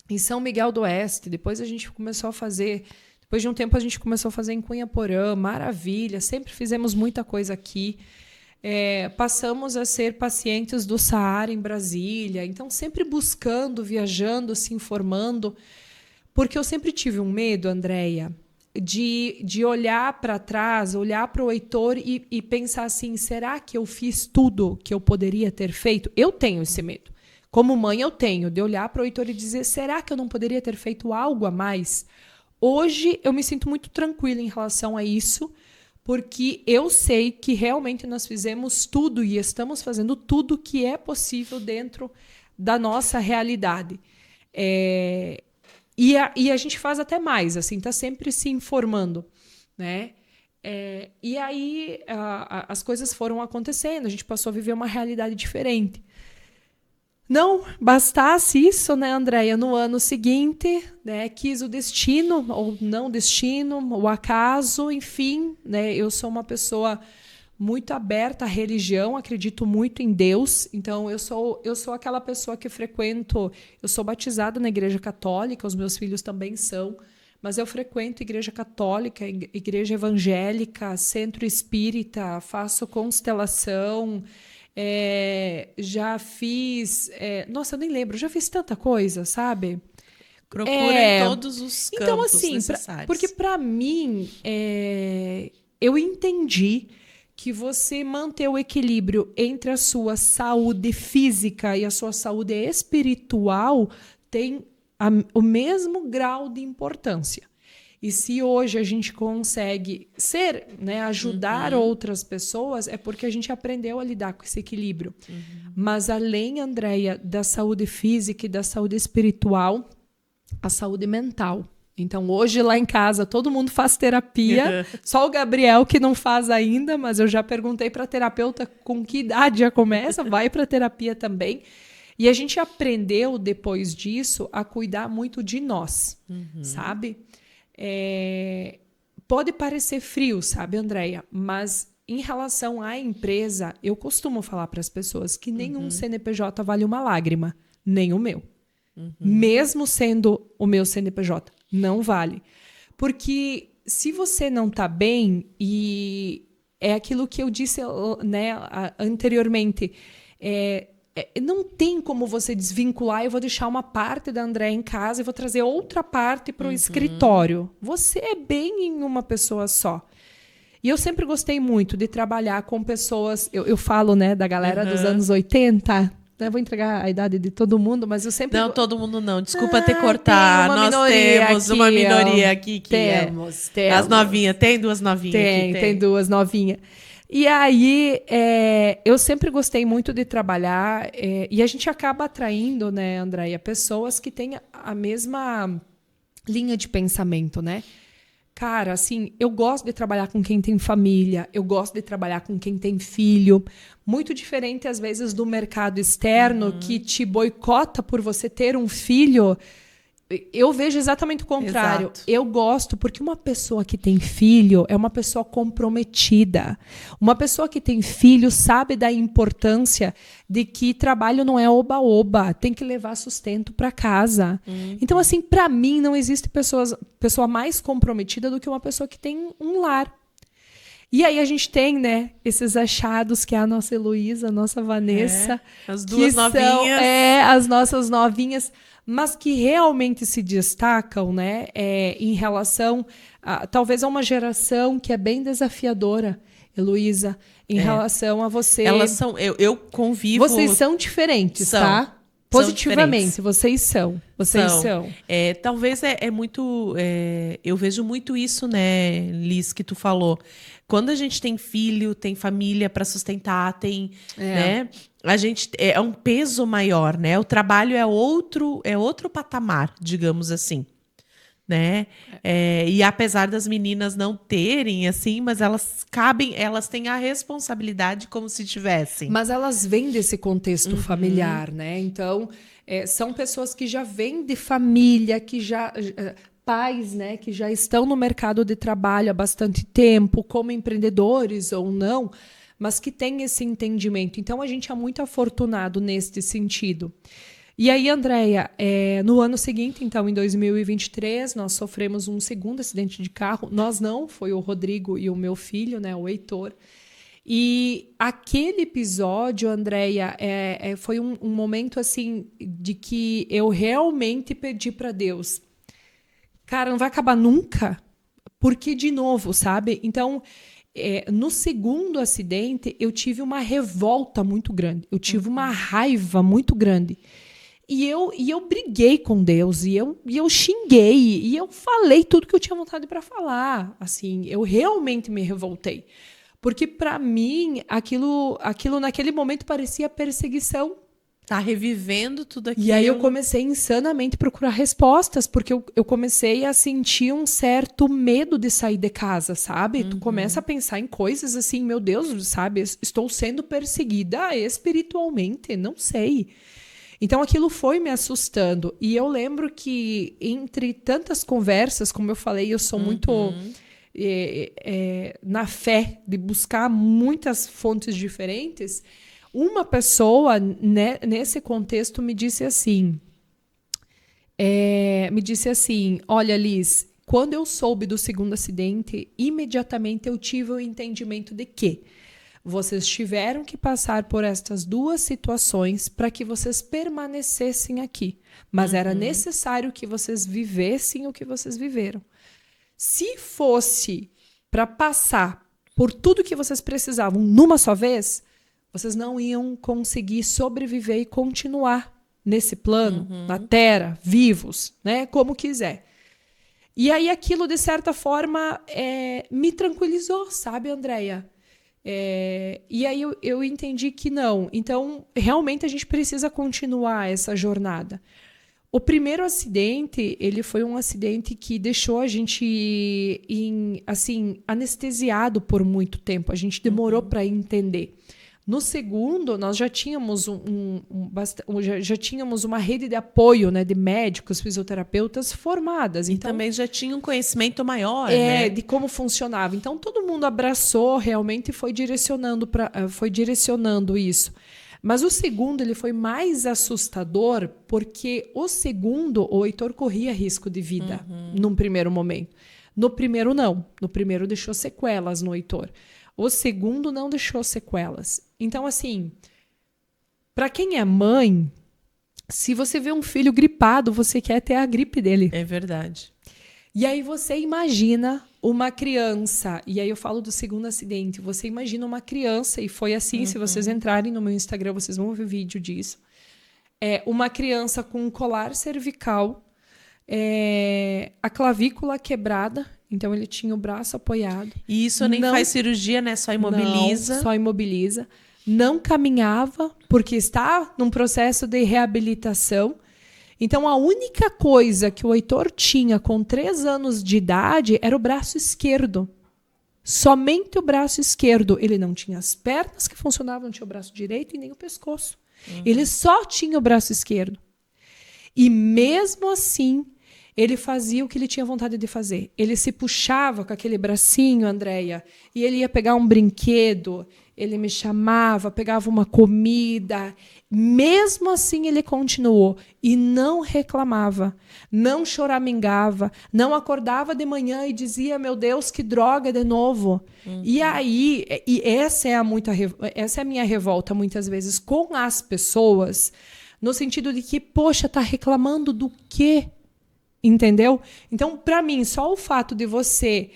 em São Miguel do Oeste, depois depois de um tempo a gente começou a fazer em Cunhaporã, maravilha, sempre fizemos muita coisa aqui. Passamos a ser pacientes do Saara em Brasília, então sempre buscando, viajando, se informando, porque eu sempre tive um medo, Andréia, de olhar para trás, olhar para o Heitor e pensar assim, será que eu fiz tudo que eu poderia ter feito? Eu tenho esse medo. Como mãe, eu tenho, de olhar para o Heitor e dizer, será que eu não poderia ter feito algo a mais? Hoje, eu me sinto muito tranquila em relação a isso, porque eu sei que realmente nós fizemos tudo e estamos fazendo tudo que é possível dentro da nossa realidade. E a gente faz até mais, assim, está sempre se informando, né? E aí as coisas foram acontecendo, a gente passou a viver uma realidade diferente. Não bastasse isso, né, Andréia? No ano seguinte, né, quis o destino, ou não destino, o acaso, enfim, né? Eu sou uma pessoa muito aberta à religião, acredito muito em Deus. Então, eu sou aquela pessoa que eu sou batizada na Igreja Católica, os meus filhos também são, mas eu frequento Igreja Católica, Igreja Evangélica, Centro Espírita, faço constelação, já fiz... nossa, eu nem lembro, já fiz tanta coisa, sabe? Procura em todos os campos então, assim, necessários. Porque, para mim, eu entendi que você manter o equilíbrio entre a sua saúde física e a sua saúde espiritual tem o mesmo grau de importância. E se hoje a gente consegue ajudar outras pessoas, é porque a gente aprendeu a lidar com esse equilíbrio. Mas além, Andréia, da saúde física e da saúde espiritual, a saúde mental. Então, hoje lá em casa, todo mundo faz terapia, só o Gabriel que não faz ainda, mas eu já perguntei para a terapeuta com que idade já começa, vai para terapia também. E a gente aprendeu, depois disso, a cuidar muito de nós, sabe? Pode parecer frio, sabe, Andréia? Mas em relação à empresa, eu costumo falar para as pessoas que nenhum CNPJ vale uma lágrima, nem o meu. Mesmo sendo o meu CNPJ, não vale. Porque se você não está bem, e é aquilo que eu disse, né, anteriormente, não tem como você desvincular, eu vou deixar uma parte da Andréia em casa e vou trazer outra parte para o escritório. Você é bem em uma pessoa só. E eu sempre gostei muito de trabalhar com pessoas... Eu falo, né, da galera dos anos 80. Eu vou entregar a idade de todo mundo, mas eu sempre... Não, todo mundo não. Desculpa te cortar. Nós temos uma minoria aqui que temos. As novinhas. Tem duas novinhas aqui? Tem duas novinhas. E aí, eu sempre gostei muito de trabalhar, e a gente acaba atraindo, né, Andréia, pessoas que têm a mesma linha de pensamento, né? Cara, assim, eu gosto de trabalhar com quem tem família, eu gosto de trabalhar com quem tem filho. Muito diferente, às vezes, do mercado externo que te boicota por você ter um filho. Eu vejo exatamente o contrário. Exato. Eu gosto porque uma pessoa que tem filho é uma pessoa comprometida. Uma pessoa que tem filho sabe da importância de que trabalho não é oba-oba, tem que levar sustento para casa. Então, assim, para mim não existe pessoa mais comprometida do que uma pessoa que tem um lar. E aí a gente tem, né, esses achados que é a nossa Heloísa, a nossa Vanessa, as duas novinhas. São, as nossas novinhas, mas que realmente se destacam, né, em relação talvez a uma geração que é bem desafiadora, Heloísa, em relação a você. Elas são, eu convivo. Vocês são diferentes, tá? Positivamente, vocês são. Vocês são. Talvez é muito. Eu vejo muito isso, né, Liz, que tu falou. Quando a gente tem filho, tem família para sustentar, tem, né? A gente é um peso maior, né? O trabalho é outro patamar, digamos assim, né? E apesar das meninas não terem, assim, mas elas têm a responsabilidade como se tivessem. Mas elas vêm desse contexto familiar, né? Então, são pessoas que já vêm de família, que já... pais, né, que já estão no mercado de trabalho há bastante tempo, como empreendedores ou não, mas que têm esse entendimento. Então, a gente é muito afortunado neste sentido. E aí, Andréia, no ano seguinte, então, em 2023, nós sofremos um segundo acidente de carro. Nós não, foi o Rodrigo e o meu filho, né, o Heitor. E aquele episódio, Andréia, foi um momento assim de que eu realmente pedi para Deus, cara, não vai acabar nunca, porque de novo, sabe? Então, no segundo acidente, eu tive uma revolta muito grande, eu tive uma raiva muito grande. E eu briguei com Deus, e eu xinguei, e eu falei tudo que eu tinha vontade para falar. Assim, eu realmente me revoltei. Porque, para mim, aquilo naquele momento parecia perseguição. Tá revivendo tudo aquilo. E aí eu comecei insanamente a procurar respostas, porque eu comecei a sentir um certo medo de sair de casa, sabe? Tu começa a pensar em coisas assim, meu Deus, sabe? Estou sendo perseguida espiritualmente, não sei. Então aquilo foi me assustando. E eu lembro que entre tantas conversas, como eu falei, eu sou muito na fé de buscar muitas fontes diferentes. Uma pessoa, né, nesse contexto, me disse assim, olha, Liz, quando eu soube do segundo acidente, imediatamente eu tive o entendimento de que vocês tiveram que passar por estas duas situações para que vocês permanecessem aqui. Mas era necessário que vocês vivessem o que vocês viveram. Se fosse para passar por tudo que vocês precisavam numa só vez, vocês não iam conseguir sobreviver e continuar nesse plano, na Terra, vivos, né? Como quiser. E aí aquilo, de certa forma, me tranquilizou, sabe, Andréia? E aí eu entendi que não. Então, realmente, a gente precisa continuar essa jornada. O primeiro acidente, ele foi um acidente que deixou a gente anestesiado por muito tempo. A gente demorou para entender. No segundo, nós já tínhamos já tínhamos uma rede de apoio, né, de médicos, fisioterapeutas formadas. E então, também já tinha um conhecimento maior, né? de como funcionava. Então, todo mundo abraçou realmente e foi direcionando isso. Mas o segundo, ele foi mais assustador, porque o segundo, o Heitor corria risco de vida num primeiro momento. No primeiro, não. No primeiro, deixou sequelas no Heitor. O segundo não deixou sequelas. Então, assim, para quem é mãe, se você vê um filho gripado, você quer ter a gripe dele. É verdade. E aí você imagina uma criança, e aí eu falo do segundo acidente, você imagina uma criança, e foi assim, se vocês entrarem no meu Instagram, vocês vão ver vídeo disso, uma criança com um colar cervical, a clavícula quebrada, então ele tinha o braço apoiado. E isso nem faz cirurgia, né? Só imobiliza. Não, só imobiliza. Não caminhava, porque está num processo de reabilitação. Então, a única coisa que o Heitor tinha com 3 anos de idade era o braço esquerdo. Somente o braço esquerdo. Ele não tinha as pernas que funcionavam, não tinha o braço direito e nem o pescoço. Ele só tinha o braço esquerdo. E mesmo assim, ele fazia o que ele tinha vontade de fazer. Ele se puxava com aquele bracinho, Andréia, e ele ia pegar um brinquedo, ele me chamava, pegava uma comida. Mesmo assim, ele continuou e não reclamava, não choramingava, não acordava de manhã e dizia, meu Deus, que droga de novo. E aí, essa é a minha revolta muitas vezes com as pessoas, no sentido de que, poxa, tá reclamando do quê? Entendeu? Então, para mim, só o fato de você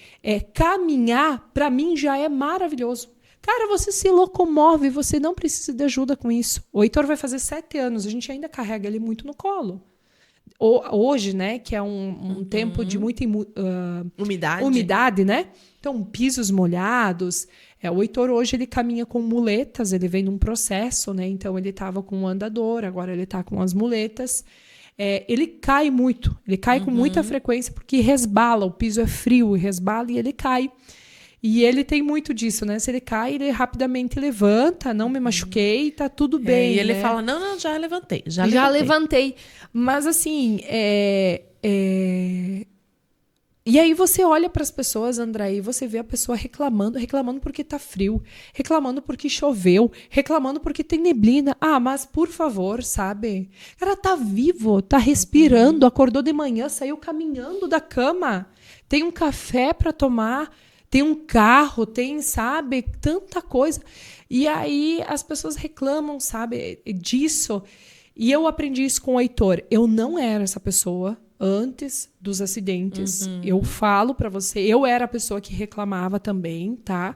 caminhar, para mim já é maravilhoso. Cara, você se locomove, você não precisa de ajuda com isso. O Heitor vai fazer 7 anos, a gente ainda carrega ele muito no colo. Hoje, né, que é um tempo de muita umidade, né? Então, pisos molhados. O Heitor hoje ele caminha com muletas, ele vem num processo, né? Então, ele estava com um andador, agora ele está com as muletas. Ele cai muito, ele cai com muita frequência porque resbala, o piso é frio, resbala e ele cai. E ele tem muito disso, né? Se ele cai, ele rapidamente levanta, não me machuquei, tá tudo bem. E ele né? fala, não, já levantei. Já levantei. Mas assim, E aí você olha para as pessoas, André, e você vê a pessoa reclamando porque tá frio, reclamando porque choveu, reclamando porque tem neblina. Ah, mas por favor, sabe? Cara, tá vivo, tá respirando, acordou de manhã, saiu caminhando da cama, tem um café para tomar, tem um carro, tem, sabe, tanta coisa. E aí as pessoas reclamam, sabe, disso. E eu aprendi isso com o Heitor. Eu não era essa pessoa antes dos acidentes. Eu falo para você, eu era a pessoa que reclamava também, tá?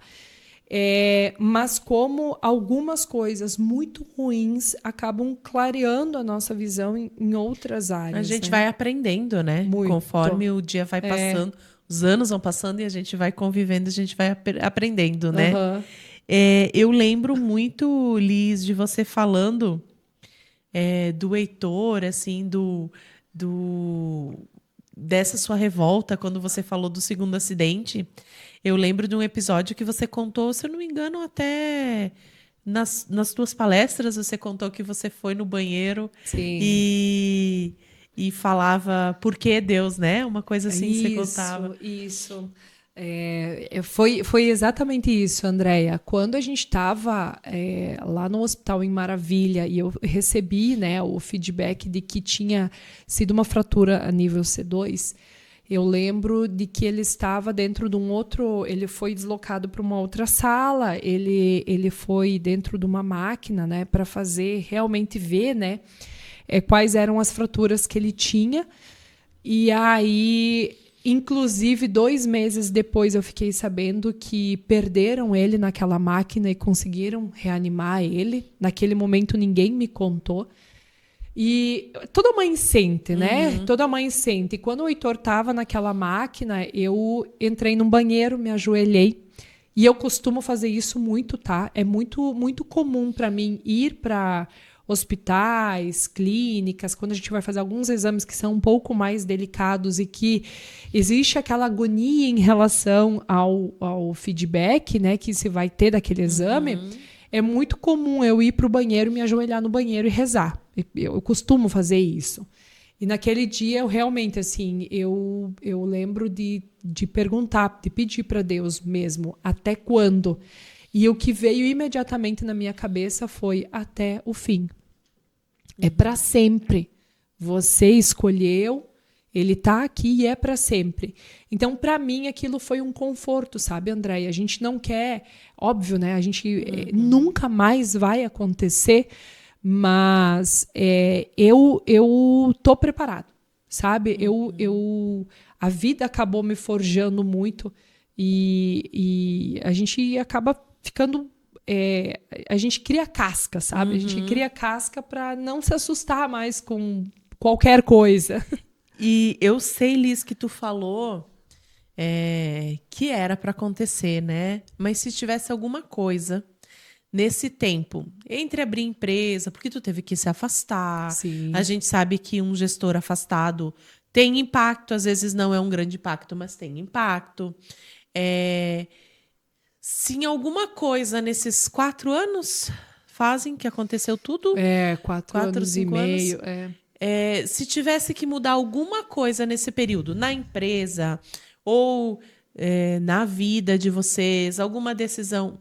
Mas como algumas coisas muito ruins acabam clareando a nossa visão em outras áreas. A gente vai aprendendo, né? Muito. Conforme o dia vai passando. Os anos vão passando e a gente vai convivendo, a gente vai aprendendo, né? Eu lembro muito, Liz, de você falando do Heitor, assim, dessa sua revolta, quando você falou do segundo acidente. Eu lembro de um episódio que você contou, se eu não me engano, até nas tuas palestras, você contou que você foi no banheiro. Sim. E falava por que Deus, né? Uma coisa assim que você contava. Isso. Foi exatamente isso, Andréia. Quando a gente estava lá no hospital em Maravilha e eu recebi, né, o feedback de que tinha sido uma fratura a nível C2, eu lembro de que ele estava dentro de um outro... Ele foi deslocado para uma outra sala, ele foi dentro de uma máquina, né, para fazer realmente ver, né, quais eram as fraturas que ele tinha. E aí, inclusive, 2 meses depois, eu fiquei sabendo que perderam ele naquela máquina e conseguiram reanimar ele. Naquele momento, ninguém me contou. E toda mãe sente, né? Toda mãe sente. E quando o Heitor estava naquela máquina, eu entrei num banheiro, me ajoelhei. E eu costumo fazer isso muito, tá? É muito, muito comum para mim ir para hospitais, clínicas, quando a gente vai fazer alguns exames que são um pouco mais delicados e que existe aquela agonia em relação ao feedback, né, que se vai ter daquele exame, é muito comum eu ir para o banheiro, me ajoelhar no banheiro e rezar. Eu costumo fazer isso. E naquele dia, eu realmente, assim, eu lembro de perguntar, de pedir para Deus mesmo, até quando? E o que veio imediatamente na minha cabeça foi até o fim. É para sempre. Você escolheu, ele está aqui e é para sempre. Então, para mim, aquilo foi um conforto, sabe, Andréia? A gente não quer, óbvio, né? A gente nunca mais vai acontecer, mas eu tô preparado. sabe? A vida acabou me forjando muito e a gente acaba ficando... a gente cria casca, sabe? A gente cria casca para não se assustar mais com qualquer coisa. E eu sei, Liz, que tu falou que era para acontecer, né? Mas se tivesse alguma coisa nesse tempo, entre abrir empresa, porque tu teve que se afastar, Sim. a gente sabe que um gestor afastado tem impacto, às vezes não é um grande impacto, mas tem impacto. Se em alguma coisa nesses 4 anos fazem que aconteceu tudo, 4 anos e 5 anos, meio. se tivesse que mudar alguma coisa nesse período, na empresa ou na vida de vocês, alguma decisão,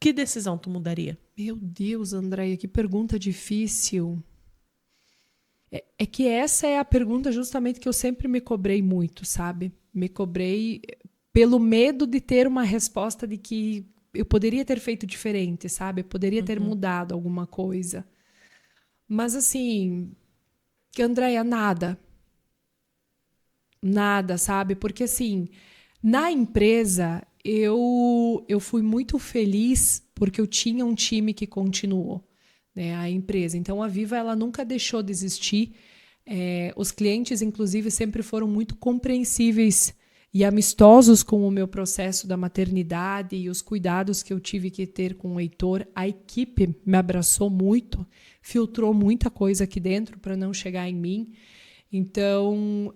que decisão tu mudaria? Meu Deus, Andréia, que pergunta difícil. É que essa é a pergunta justamente que eu sempre me cobrei muito, sabe? Me cobrei pelo medo de ter uma resposta de que eu poderia ter feito diferente, sabe? Eu poderia ter mudado alguma coisa. Mas assim, Andréia, nada. Nada, sabe? Porque assim, na empresa eu fui muito feliz porque eu tinha um time que continuou, né, a empresa. Então a Viva ela nunca deixou de existir. Os clientes, inclusive, sempre foram muito compreensíveis e amistosos com o meu processo da maternidade e os cuidados que eu tive que ter com o Heitor. A equipe me abraçou muito, filtrou muita coisa aqui dentro para não chegar em mim. Então,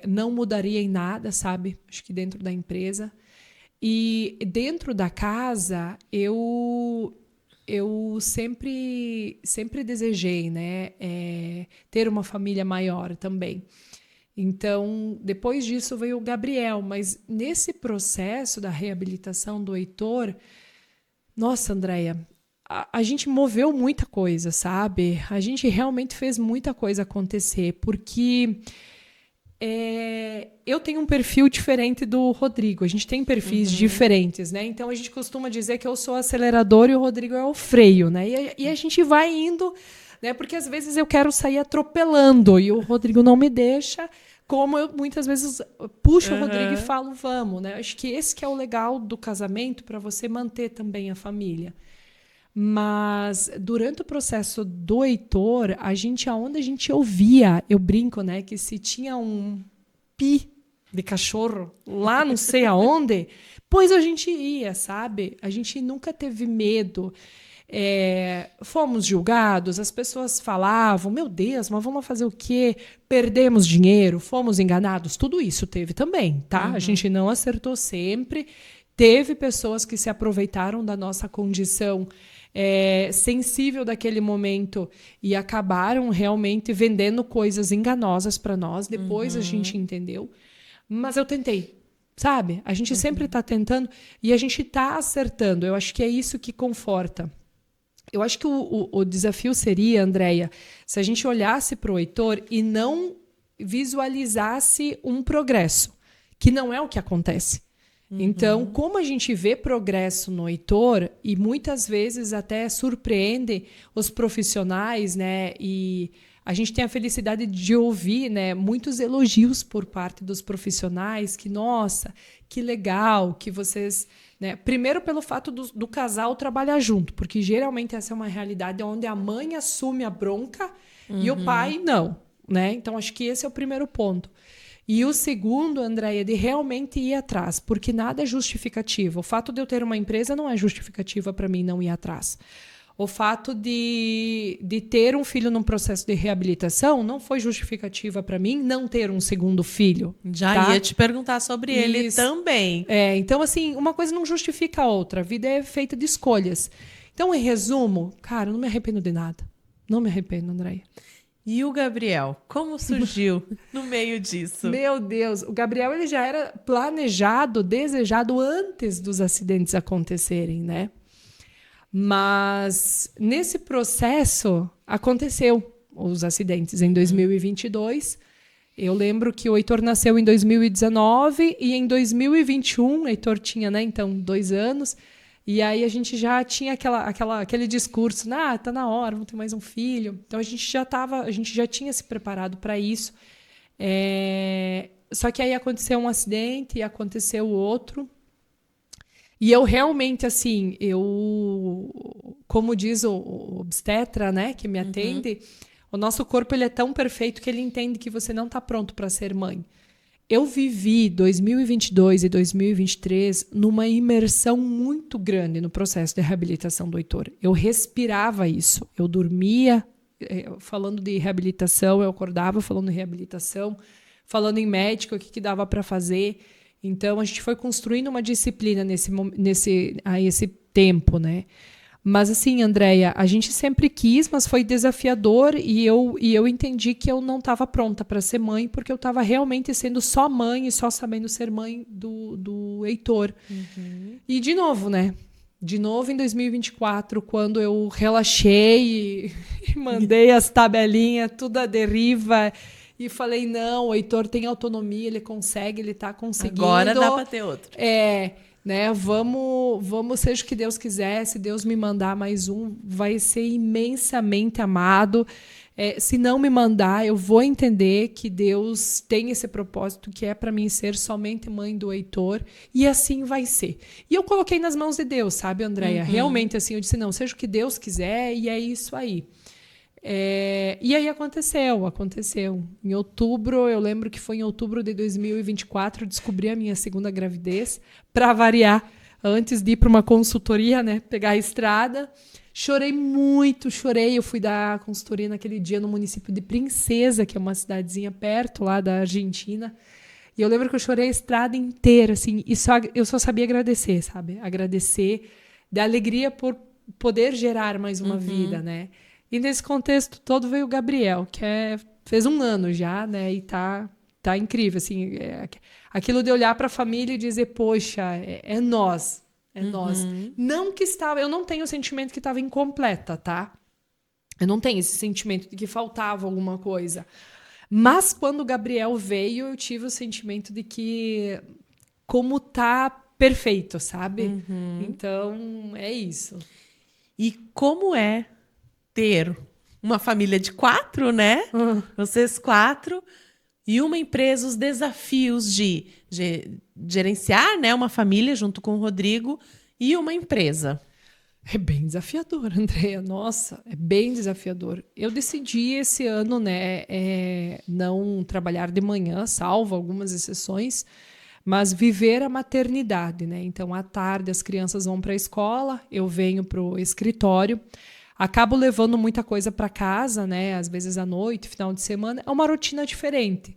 não mudaria em nada, sabe? Acho que dentro da empresa. E dentro da casa, eu sempre desejei, né, ter uma família maior também. Então, depois disso veio o Gabriel, mas nesse processo da reabilitação do Heitor, nossa, Andréia, a gente moveu muita coisa, sabe? A gente realmente fez muita coisa acontecer, porque eu tenho um perfil diferente do Rodrigo. A gente tem perfis diferentes, né? Então a gente costuma dizer que eu sou o acelerador e o Rodrigo é o freio, né? E a gente vai indo, né? Porque às vezes eu quero sair atropelando e o Rodrigo não me deixa, como eu muitas vezes puxo o Rodrigo e falo, vamos, né? Acho que esse que é o legal do casamento para você manter também a família. Mas durante o processo do Heitor, aonde a gente ouvia, eu brinco, né, que se tinha um pi de cachorro lá não sei aonde, pois a gente ia, sabe? A gente nunca teve medo. Fomos julgados, as pessoas falavam, meu Deus, mas vamos fazer o quê? Perdemos dinheiro, fomos enganados, tudo isso teve também, tá? A gente não acertou sempre, teve pessoas que se aproveitaram da nossa condição sensível daquele momento e acabaram realmente vendendo coisas enganosas para nós. Depois a gente entendeu. Mas eu tentei, sabe? A gente sempre está tentando e a gente está acertando. Eu acho que é isso que conforta. Eu acho que o desafio seria, Andréia, se a gente olhasse para o Heitor e não visualizasse um progresso, que não é o que acontece. Então, como a gente vê progresso no Heitor e muitas vezes até surpreende os profissionais, né? E a gente tem a felicidade de ouvir, né, muitos elogios por parte dos profissionais, que, nossa, que legal que vocês... Né? Primeiro pelo fato do casal trabalhar junto, porque geralmente essa é uma realidade onde a mãe assume a bronca e o pai não. Né? Então, acho que esse é o primeiro ponto. E o segundo, Andréia, de realmente ir atrás, porque nada é justificativo. O fato de eu ter uma empresa não é justificativa para mim não ir atrás. O fato de ter um filho num processo de reabilitação não foi justificativa para mim não ter um segundo filho. Já ia te perguntar sobre ele também. Então, assim, uma coisa não justifica a outra. A vida é feita de escolhas. Então, em resumo, cara, eu não me arrependo de nada. Não me arrependo, Andréia. E o Gabriel, como surgiu no meio disso? Meu Deus, o Gabriel ele já era planejado, desejado antes dos acidentes acontecerem, né? Mas nesse processo aconteceu os acidentes em 2022. Eu lembro que o Heitor nasceu em 2019 e em 2021, o Heitor tinha, né, então 2 anos, E aí a gente já tinha aquele discurso, tá na hora, vamos ter mais um filho. Então a gente já tinha se preparado para isso. Só que aí aconteceu um acidente e aconteceu outro. E eu realmente, assim, como diz o obstetra, né, que me atende, o nosso corpo ele é tão perfeito que ele entende que você não está pronto para ser mãe. Eu vivi 2022 e 2023 numa imersão muito grande no processo de reabilitação do Heitor. Eu respirava isso. Eu dormia falando de reabilitação, eu acordava falando de reabilitação, falando em médico, o que dava para fazer. Então, a gente foi construindo uma disciplina esse tempo, né? Mas assim, Andréia, a gente sempre quis, mas foi desafiador e eu entendi que eu não estava pronta para ser mãe, porque eu estava realmente sendo só mãe e só sabendo ser mãe do Heitor. E de novo, né? De novo em 2024, quando eu relaxei e mandei as tabelinhas, tudo à deriva, e falei, não, o Heitor tem autonomia, ele consegue, ele está conseguindo. Agora dá para ter outro. Né? Vamos, seja o que Deus quiser, se Deus me mandar mais um, vai ser imensamente amado. Se não me mandar, eu vou entender que Deus tem esse propósito que é para mim ser somente mãe do Heitor, e assim vai ser. E eu coloquei nas mãos de Deus, sabe, Andréia? Realmente, assim, eu disse, não, seja o que Deus quiser, e é isso aí. E aí aconteceu. Em outubro, eu lembro que foi em outubro de 2024, descobri a minha segunda gravidez, para variar, antes de ir para uma consultoria, né, pegar a estrada. Chorei muito, eu fui dar consultoria naquele dia no município de Princesa, que é uma cidadezinha perto lá da Argentina. E eu lembro que eu chorei a estrada inteira, assim, e eu só sabia agradecer, sabe? Agradecer, da alegria por poder gerar mais uma vida, né? E nesse contexto todo veio o Gabriel, que fez 1 ano já, né? E tá incrível, assim. Aquilo de olhar para a família e dizer, poxa, é nós. É nós. Não que eu não tenho o sentimento que estava incompleta, tá? Eu não tenho esse sentimento de que faltava alguma coisa. Mas quando o Gabriel veio, eu tive o sentimento de que como tá perfeito, sabe? Então, é isso. E como é ter uma família de 4, né? Vocês 4, e uma empresa, os desafios de gerenciar, né, uma família junto com o Rodrigo e uma empresa. É bem desafiador, Andréia. Nossa, é bem desafiador. Eu decidi esse ano, né, não trabalhar de manhã, salvo algumas exceções, mas viver a maternidade, né? Então, à tarde as crianças vão para a escola, eu venho para o escritório. Acabo levando muita coisa para casa, né? Às vezes à noite, final de semana. É uma rotina diferente.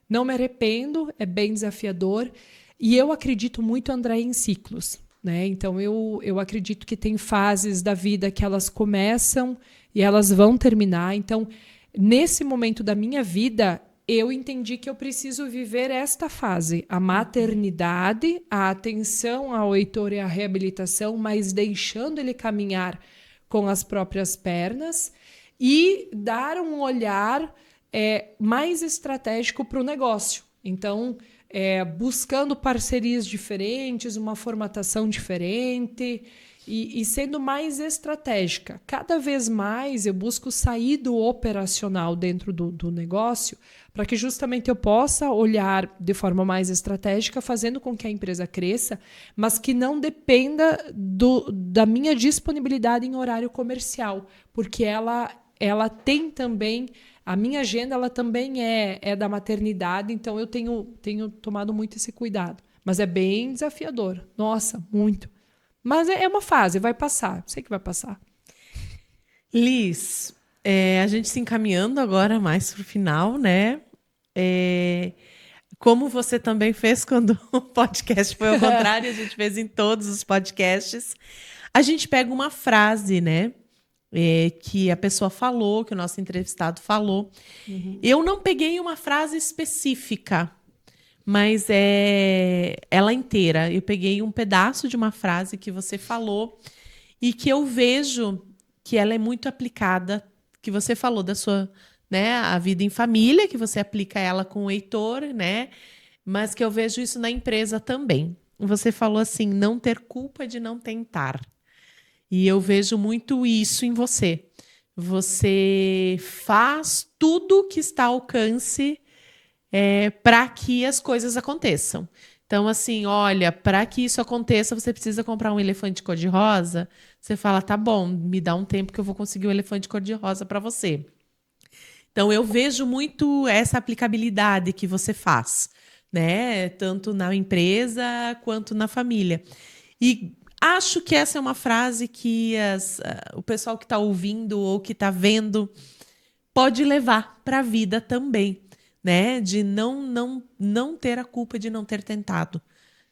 Não me arrependo, é bem desafiador. E eu acredito muito, André, em ciclos, né? Então, eu acredito que tem fases da vida que elas começam e elas vão terminar. Então, nesse momento da minha vida, eu entendi que eu preciso viver esta fase. A maternidade, a atenção ao Heitor e a reabilitação, mas deixando ele caminhar com as próprias pernas e dar um olhar mais estratégico para o negócio. Então, buscando parcerias diferentes, uma formatação diferente e sendo mais estratégica. Cada vez mais eu busco sair do operacional dentro do negócio para que justamente eu possa olhar de forma mais estratégica, fazendo com que a empresa cresça, mas que não dependa da minha disponibilidade em horário comercial, porque ela tem também, a minha agenda ela também é da maternidade, então eu tenho tomado muito esse cuidado. Mas é bem desafiador, nossa, muito. Mas é uma fase, vai passar, sei que vai passar. Liz, a gente se encaminhando agora mais para o final, né? Como você também fez quando o podcast foi ao contrário, a gente fez em todos os podcasts. A gente pega uma frase, né? Que a pessoa falou, que o nosso entrevistado falou. Eu não peguei uma frase específica, mas ela inteira. Eu peguei um pedaço de uma frase que você falou e que eu vejo que ela é muito aplicada, que você falou da sua, né, a vida em família, que você aplica ela com o Heitor, né? Mas que eu vejo isso na empresa também. você falou assim, não ter culpa de não tentar. E eu vejo muito isso em você. Você faz tudo que está ao alcance para que as coisas aconteçam. Então, assim, olha, para que isso aconteça, você precisa comprar um elefante cor-de-rosa. Você fala, tá bom, me dá um tempo que eu vou conseguir um elefante cor-de-rosa para você. Então, eu vejo muito essa aplicabilidade que você faz, né? Tanto na empresa quanto na família. E acho que essa é uma frase que o pessoal que está ouvindo ou que está vendo pode levar para a vida também, né? De não ter a culpa de não ter tentado,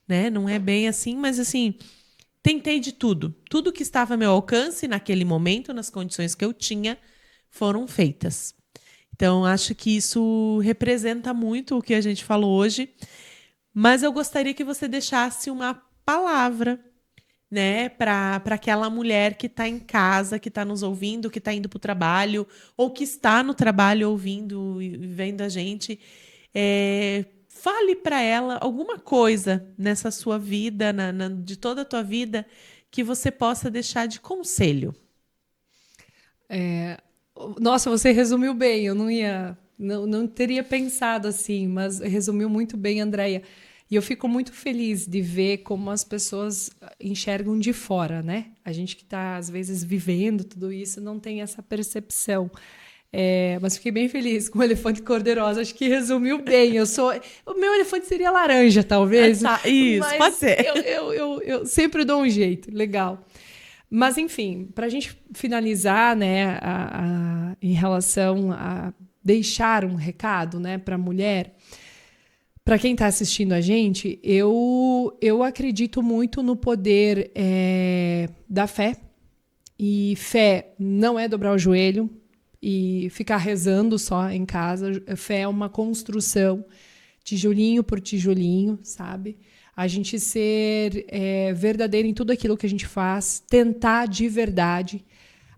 né? Não é bem assim, mas assim, tentei de tudo. Tudo que estava ao meu alcance naquele momento, nas condições que eu tinha, foram feitas. Então, acho que isso representa muito o que a gente falou hoje, mas eu gostaria que você deixasse uma palavra, né, para aquela mulher que está em casa, que está nos ouvindo, que está indo para o trabalho, ou que está no trabalho ouvindo e vendo a gente. Fale para ela alguma coisa nessa sua vida, de toda a tua vida, que você possa deixar de conselho. Nossa, você resumiu bem. Eu não teria pensado assim, mas resumiu muito bem, Andréia. E eu fico muito feliz de ver como as pessoas enxergam de fora, né? A gente que está, às vezes, vivendo tudo isso não tem essa percepção. Mas fiquei bem feliz com o elefante cor-de-rosa. Acho que resumiu bem. O meu elefante seria laranja, talvez. Isso, mas pode ser. Eu sempre dou um jeito. Legal. Mas, enfim, para a gente finalizar, né, em relação a deixar um recado, né, para a mulher, para quem está assistindo a gente, eu acredito muito no poder da fé. E fé não é dobrar o joelho e ficar rezando só em casa. Fé é uma construção, tijolinho por tijolinho, sabe? A gente ser verdadeiro em tudo aquilo que a gente faz, tentar de verdade.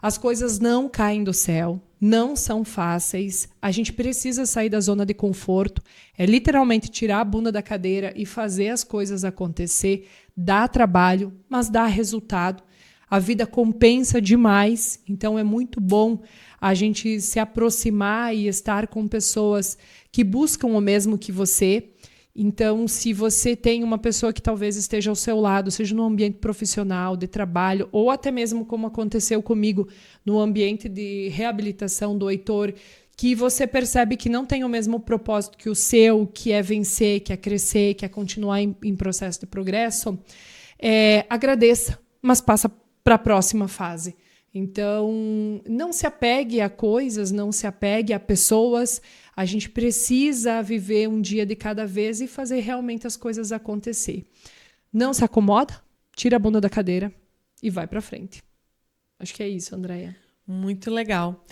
As coisas não caem do céu, não são fáceis. A gente precisa sair da zona de conforto. É literalmente tirar a bunda da cadeira e fazer as coisas acontecer. Dá trabalho, mas dá resultado. A vida compensa demais, então é muito bom a gente se aproximar e estar com pessoas que buscam o mesmo que você. Então, se você tem uma pessoa que talvez esteja ao seu lado, seja no ambiente profissional, de trabalho, ou até mesmo como aconteceu comigo no ambiente de reabilitação do Heitor, que você percebe que não tem o mesmo propósito que o seu, que é vencer, que é crescer, que é continuar em processo de progresso, agradeça, mas passa para a próxima fase. Então, não se apegue a coisas, não se apegue a pessoas. A gente precisa viver um dia de cada vez e fazer realmente as coisas acontecer. Não se acomoda, tira a bunda da cadeira e vai para frente. Acho que é isso, Andréia. Muito legal.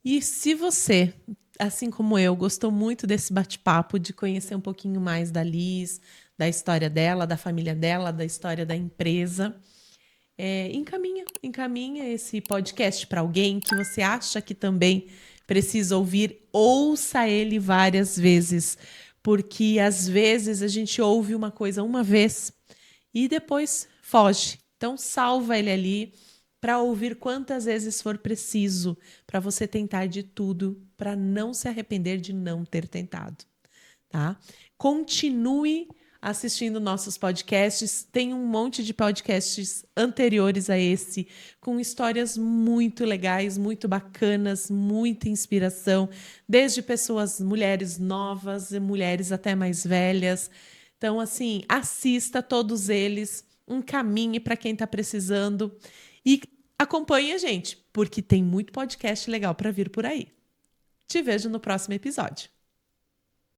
E se você, assim como eu, gostou muito desse bate-papo, de conhecer um pouquinho mais da Liz, da história dela, da família dela, da história da empresa, encaminha esse podcast para alguém que você acha que também precisa ouvir. Ouça ele várias vezes, porque às vezes a gente ouve uma coisa uma vez e depois foge. Então salva ele ali para ouvir quantas vezes for preciso, para você tentar de tudo, para não se arrepender de não ter tentado, tá? Continue assistindo nossos podcasts. Tem um monte de podcasts anteriores a esse, com histórias muito legais, muito bacanas, muita inspiração, desde pessoas, mulheres novas e mulheres até mais velhas. Então, assim, assista todos eles, encaminhe para quem está precisando e acompanhe a gente, porque tem muito podcast legal para vir por aí. Te vejo no próximo episódio.